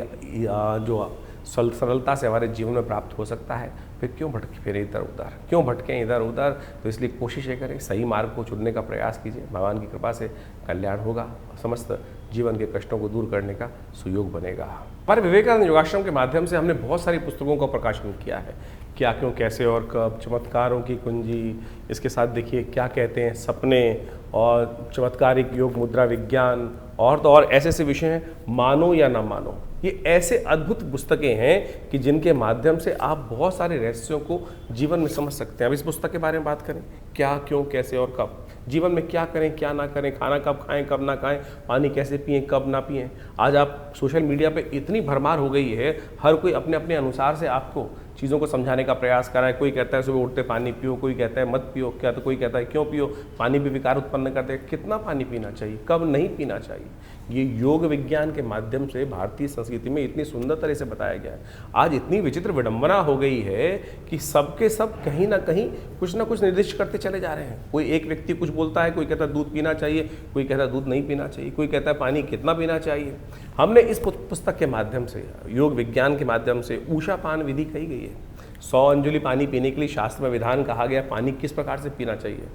जो सरलता से हमारे जीवन में प्राप्त हो सकता है। फिर क्यों भटकें इधर उधर। तो इसलिए कोशिश ये करें, सही मार्ग को चुनने का प्रयास कीजिए, भगवान की कृपा से कल्याण होगा, समस्त जीवन के कष्टों को दूर करने का सुयोग बनेगा। पर विवेकानंद योगाश्रम के माध्यम से हमने बहुत सारी पुस्तकों का प्रकाशन किया है, क्या क्यों कैसे और कब, चमत्कारों की कुंजी, इसके साथ देखिए क्या कहते हैं सपने, और चमत्कारिक योग मुद्रा विज्ञान, और तो और ऐसे ऐसे विषय हैं, मानो या ना मानो। ये ऐसे अद्भुत पुस्तकें हैं कि जिनके माध्यम से आप बहुत सारे रहस्यों को जीवन में समझ सकते हैं। अब इस पुस्तक के बारे में बात करें, क्या क्यों कैसे और कब, जीवन में क्या करें क्या ना करें, खाना कब खाएं कब ना खाएं, पानी कैसे पिएं कब ना पिएं। आज आप सोशल मीडिया पे इतनी भरमार हो गई है, हर कोई अपने अपने अनुसार से आपको चीज़ों को समझाने का प्रयास कर रहा है। कोई कहता है सुबह उठते पानी पियो, कोई कहता है मत पियो, क्या तो कोई कहता है क्यों पियो, पानी भी विकार उत्पन्न करते हैं। कितना पानी पीना चाहिए, कब नहीं पीना चाहिए, ये योग विज्ञान के माध्यम से भारतीय संस्कृति में इतनी सुंदर तरह से बताया गया है। आज इतनी विचित्र विडंबना हो गई है कि सबके सब कहीं ना कहीं कुछ ना कुछ निर्दिष्ट करते चले जा रहे हैं। कोई एक व्यक्ति कुछ बोलता है, कोई कहता है दूध पीना चाहिए, कोई कहता है दूध नहीं पीना चाहिए, कोई कहता है पानी कितना पीना चाहिए। हमने इस पुस्तक के माध्यम से, योग विज्ञान के माध्यम से ऊषा पान विधि कही गई है, 100 अंजुलि पानी पीने के लिए शास्त्र में विधान कहा गया, पानी किस प्रकार से पीना चाहिए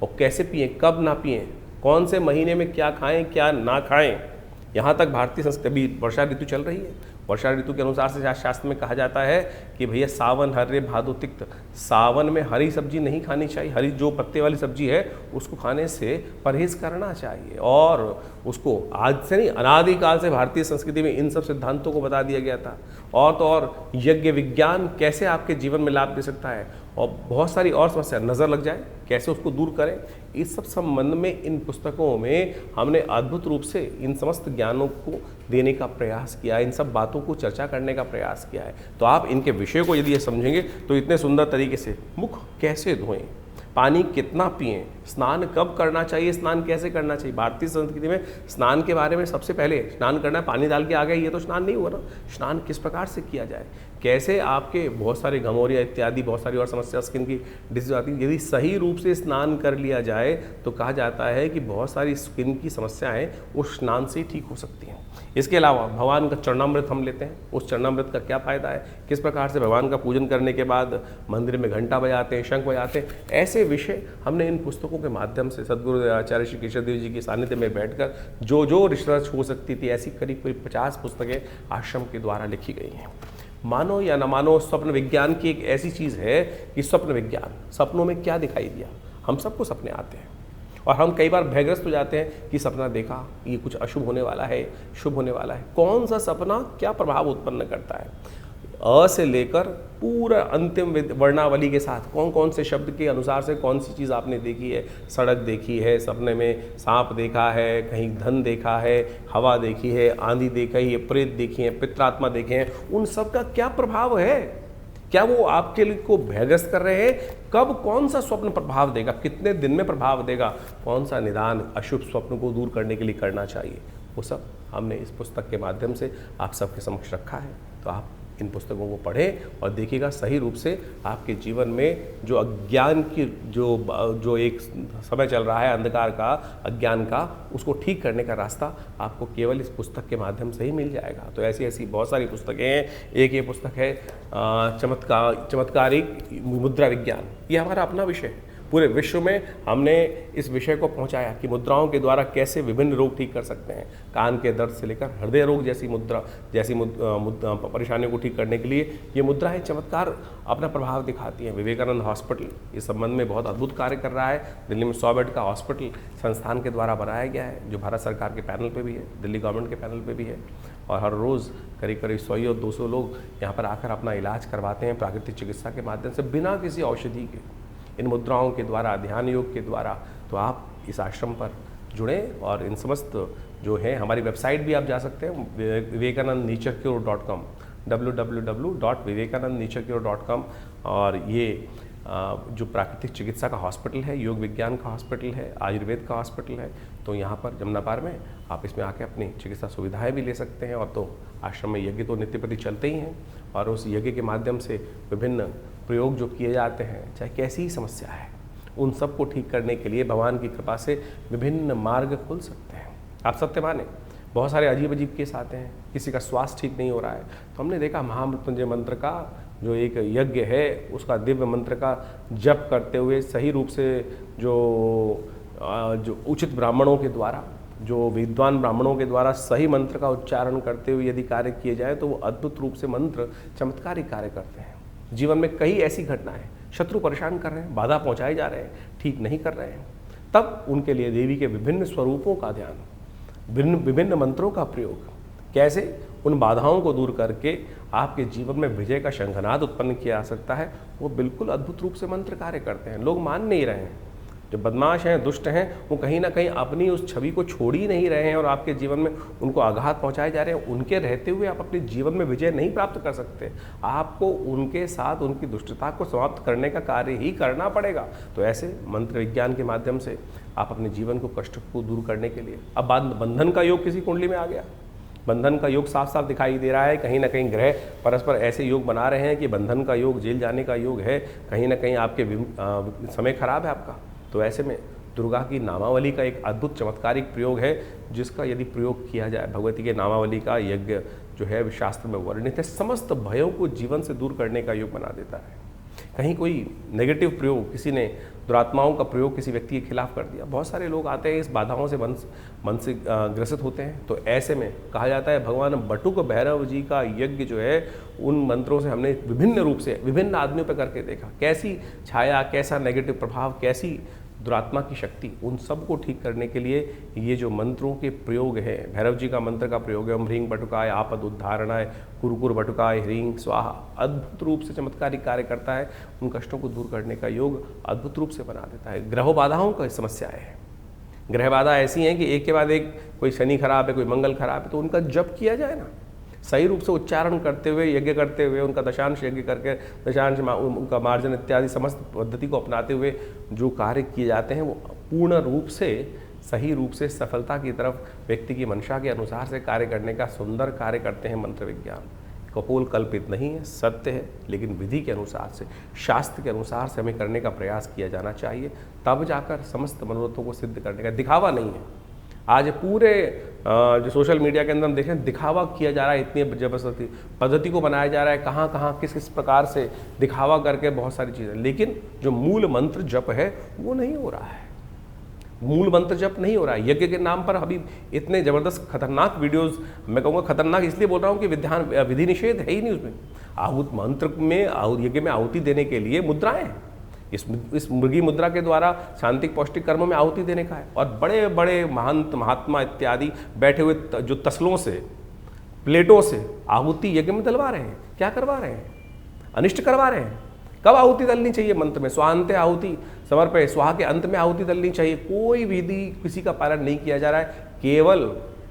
और कैसे पिएं, कब ना पिएं, कौन से महीने में क्या खाएं क्या ना खाएं। यहाँ तक भारतीय संस्कृति, अभी वर्षा ऋतु चल रही है, वर्षा ऋतु के अनुसार से शास्त्र में कहा जाता है कि भैया सावन हर्रे भादो तिक्त, सावन में हरी सब्जी नहीं खानी चाहिए, हरी जो पत्ते वाली सब्जी है उसको खाने से परहेज करना चाहिए। और उसको आज से नहीं, अनादिकाल से भारतीय संस्कृति में इन सब सिद्धांतों को बता दिया गया था। और तो और यज्ञ विज्ञान कैसे आपके जीवन में लाभ दे सकता है और बहुत सारी और समस्या, नज़र लग जाए कैसे उसको दूर करें, इस सब संबंध में इन पुस्तकों में हमने अद्भुत रूप से इन समस्त ज्ञानों को देने का प्रयास किया है, इन सब बातों को चर्चा करने का प्रयास किया है। तो आप इनके विषय को यदि ये समझेंगे तो इतने सुंदर तरीके से मुख कैसे धोएं, पानी कितना पिएं, स्नान कब करना चाहिए, स्नान कैसे करना चाहिए। भारतीय संस्कृति में स्नान के बारे में सबसे पहले स्नान करना है, पानी डाल के आ गए, ये तो स्नान नहीं हुआ ना। स्नान किस प्रकार से किया जाए, कैसे आपके बहुत सारे घमौरिया इत्यादि बहुत सारी और समस्या स्किन की डिजीज आती है, यदि सही रूप से स्नान कर लिया जाए तो कहा जाता है कि बहुत सारी स्किन की समस्याएं उस स्नान से ही ठीक हो सकती हैं। इसके अलावा भगवान का चरणामृत हम लेते हैं, उस चरणामृत का क्या फ़ायदा है, किस प्रकार से भगवान का पूजन करने के बाद मंदिर में घंटा बजाते हैं, शंख बजाते हैं, ऐसे विषय हमने इन पुस्तकों के माध्यम से सद्गुरु आचार्य श्री केशव देव जी के सानिध्य में बैठकर जो रिसर्च हो सकती थी, ऐसी करीब करीब 50 पुस्तकें आश्रम के द्वारा लिखी गई हैं। मानो या न मानो, स्वप्न विज्ञान की एक ऐसी चीज़ है कि स्वप्न विज्ञान, सपनों में क्या दिखाई दिया, हम सबको सपने आते हैं और हम कई बार भयग्रस्त हो जाते हैं कि सपना देखा, ये कुछ अशुभ होने वाला है, शुभ होने वाला है। कौन सा सपना क्या प्रभाव उत्पन्न करता है, अ से लेकर पूरा अंतिम वर्णावली के साथ कौन कौन से शब्द के अनुसार से कौन सी चीज़ आपने देखी है, सड़क देखी है, सपने में सांप देखा है, कहीं धन देखा है, हवा देखी है, आंधी देखी है, प्रेत देखी है, पित्रात्मा देखे हैं, उन सब का क्या प्रभाव है, क्या वो आपके लिए को भयग्रस्त कर रहे हैं, कब कौन सा स्वप्न प्रभाव देगा, कितने दिन में प्रभाव देगा, कौन सा निदान अशुभ स्वप्न को दूर करने के लिए करना चाहिए, वो सब हमने इस पुस्तक के माध्यम से आप सबके समक्ष रखा है। तो आप इन पुस्तकों को पढ़ें और देखिएगा सही रूप से आपके जीवन में जो अज्ञान की जो एक समय चल रहा है अंधकार का, अज्ञान का, उसको ठीक करने का रास्ता आपको केवल इस पुस्तक के माध्यम से ही मिल जाएगा। तो ऐसी ऐसी बहुत सारी पुस्तकें हैं। एक ये पुस्तक है चमत्कारिक मुद्रा विज्ञान, ये हमारा अपना विषय है। पूरे विश्व में हमने इस विषय को पहुंचाया कि मुद्राओं के द्वारा कैसे विभिन्न रोग ठीक कर सकते हैं, कान के दर्द से लेकर हृदय रोग जैसी परेशानियों को ठीक करने के लिए ये मुद्राएं चमत्कार अपना प्रभाव दिखाती हैं। विवेकानंद हॉस्पिटल इस संबंध में बहुत अद्भुत कार्य कर रहा है। दिल्ली में 100 बेड का हॉस्पिटल संस्थान के द्वारा बनाया गया है, जो भारत सरकार के पैनल पर भी है, दिल्ली गवर्नमेंट के पैनल पर भी है, और हर रोज़ करीब करीब 100 और 200 लोग यहाँ पर आकर अपना इलाज करवाते हैं प्राकृतिक चिकित्सा के माध्यम से, बिना किसी औषधि के, इन मुद्राओं के द्वारा, ध्यान योग के द्वारा। तो आप इस आश्रम पर जुड़ें और इन समस्त जो है, हमारी वेबसाइट भी आप जा सकते हैं vivekanandnaturecure.com, www.vivekanandnaturecure.com। और ये जो प्राकृतिक चिकित्सा का हॉस्पिटल है, योग विज्ञान का हॉस्पिटल है, आयुर्वेद का हॉस्पिटल है, तो यहाँ पर जमुना पार में आप इसमें आके अपनी चिकित्सा सुविधाएं भी ले सकते हैं। और तो आश्रम में यज्ञ तो नित्य प्रति चलते ही हैं, और उस यज्ञ के माध्यम से विभिन्न प्रयोग जो किए जाते हैं, चाहे कैसी ही समस्या है, उन सब को ठीक करने के लिए भगवान की कृपा से विभिन्न मार्ग खुल सकते हैं। आप सत्य माने, बहुत सारे अजीब अजीब केस आते हैं, किसी का स्वास्थ्य ठीक नहीं हो रहा है, तो हमने देखा महामृत्युंजय मंत्र का जो एक यज्ञ है, उसका दिव्य मंत्र का जप करते हुए सही रूप से जो उचित ब्राह्मणों के द्वारा, जो विद्वान ब्राह्मणों के द्वारा सही मंत्र का उच्चारण करते हुए यदि कार्य किए जाए तो वो अद्भुत रूप से मंत्र चमत्कारिक कार्य करते हैं। जीवन में कई ऐसी घटनाएं, शत्रु परेशान कर रहे हैं, बाधा पहुंचाए जा रहे हैं, ठीक नहीं कर रहे हैं, तब उनके लिए देवी के विभिन्न स्वरूपों का ध्यान, विभिन्न मंत्रों का प्रयोग, कैसे उन बाधाओं को दूर करके आपके जीवन में विजय का शंखनाद उत्पन्न किया जा सकता है, वो बिल्कुल अद्भुत रूप से मंत्र कार्य करते हैं। लोग मान नहीं रहे हैं, जो बदमाश हैं, दुष्ट हैं, वो कहीं ना कहीं अपनी उस छवि को छोड़ ही नहीं रहे हैं और आपके जीवन में उनको आघात पहुंचाए जा रहे हैं। उनके रहते हुए आप अपने जीवन में विजय नहीं प्राप्त कर सकते, आपको उनके साथ उनकी दुष्टता को समाप्त करने का कार्य ही करना पड़ेगा। तो ऐसे मंत्र विज्ञान के माध्यम से आप अपने जीवन को, कष्ट को दूर करने के लिए, अब बात बंधन का योग किसी कुंडली में आ गया, बंधन का योग साफ साफ दिखाई दे रहा है, कहीं ना कहीं ग्रह परस्पर ऐसे योग बना रहे हैं कि बंधन का योग, जेल जाने का योग है, कहीं ना कहीं आपके समय खराब है आपका। तो ऐसे में दुर्गा की नामावली का एक अद्भुत चमत्कारिक प्रयोग है, जिसका यदि प्रयोग किया जाए, भगवती के नामावली का यज्ञ जो है शास्त्र में वर्णित है, समस्त भयों को जीवन से दूर करने का योग बना देता है। कहीं कोई नेगेटिव प्रयोग, किसी ने दुरात्माओं का प्रयोग किसी व्यक्ति के खिलाफ कर दिया, बहुत सारे लोग आते हैं इस बाधाओं से मन से ग्रसित होते हैं। तो ऐसे में कहा जाता है भगवान बटुक भैरव जी का यज्ञ जो है, उन मंत्रों से हमने विभिन्न रूप से विभिन्न आदमियों पर करके देखा, कैसी छाया, कैसा नेगेटिव प्रभाव, कैसी दुरात्मा की शक्ति, उन सब को ठीक करने के लिए ये जो मंत्रों के प्रयोग है, भैरव जी का मंत्र का प्रयोग है, ओम ह्रीं बटुकाय आपद उद्धारणाय कुरकुर बटुकाय ह्रीं स्वाहा, अद्भुत रूप से चमत्कारिक कार्य करता है। उन कष्टों को दूर करने का योग अद्भुत रूप से बना देता है। ग्रह बाधाओं का समस्याएं है, ग्रह बाधा ऐसी हैं कि एक के बाद एक, कोई शनि खराब है, कोई मंगल खराब है, तो उनका जप किया जाए ना, सही रूप से उच्चारण करते हुए, यज्ञ करते हुए, उनका दशांश यज्ञ करके, दशांश उनका मार्जन इत्यादि समस्त पद्धति को अपनाते हुए जो कार्य किए जाते हैं, वो पूर्ण रूप से सही रूप से सफलता की तरफ व्यक्ति की मंशा के अनुसार से कार्य करने का सुंदर कार्य करते हैं। मंत्र विज्ञान कपोल कल्पित नहीं है, सत्य है, लेकिन विधि के अनुसार से, शास्त्र के अनुसार से हमें करने का प्रयास किया जाना चाहिए, तब जाकर समस्त मनोरथों को सिद्ध करने का, दिखावा नहीं है। आज पूरे जो सोशल मीडिया के अंदर हम देखें, दिखावा किया जा रहा है, इतनी जबरदस्ती पद्धति को बनाया जा रहा है, कहाँ कहाँ किस किस प्रकार से दिखावा करके बहुत सारी चीज़ें, लेकिन जो मूल मंत्र जप है वो नहीं हो रहा है, मूल मंत्र जप नहीं हो रहा है। यज्ञ के नाम पर अभी इतने ज़बरदस्त खतरनाक वीडियोस, मैं कहूँगा खतरनाक इसलिए बोल रहा हूँ कि विधि निषेध है ही नहीं उसमें। आहुत मंत्र में, यज्ञ में आहुति देने के लिए मुद्राएं हैं, इस मृगी मुद्रा के द्वारा शांतिक पौष्टिक कर्मों में आहुति देने का है। और बड़े बड़े महंत महात्मा इत्यादि बैठे हुए जो तसलों से, प्लेटों से आहुति यज्ञ में डलवा रहे हैं। क्या करवा रहे हैं? अनिष्ट करवा रहे हैं। कब आहुति डलनी चाहिए? मंत्र में स्वांते आहुति समर्पय, स्वाहा के अंत में आहुति डलनी चाहिए। कोई विधि किसी का पालन नहीं किया जा रहा है, केवल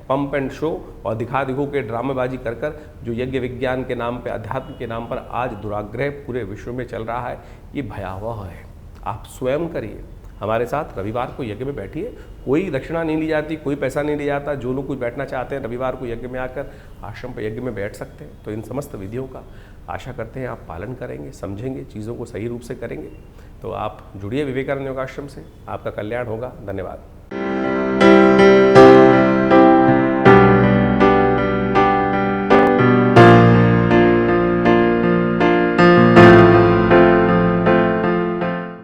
पंप एंड शो और दिखा दिखो के ड्रामेबाजी कर कर जो यज्ञ विज्ञान के नाम पे, अध्यात्म के नाम पर आज दुराग्रह पूरे विश्व में चल रहा है, ये भयावह है। आप स्वयं करिए, हमारे साथ रविवार को यज्ञ में बैठिए, कोई दक्षिणा नहीं ली जाती, कोई पैसा नहीं लिया जाता। जो लोग कुछ बैठना चाहते हैं रविवार को यज्ञ में आकर आश्रम पर यज्ञ में बैठ सकते हैं। तो इन समस्त विधियों का आशा करते हैं आप पालन करेंगे, समझेंगे, चीज़ों को सही रूप से करेंगे। तो आप जुड़िए विवेकानंद योगाश्रम से, आपका कल्याण होगा। धन्यवाद।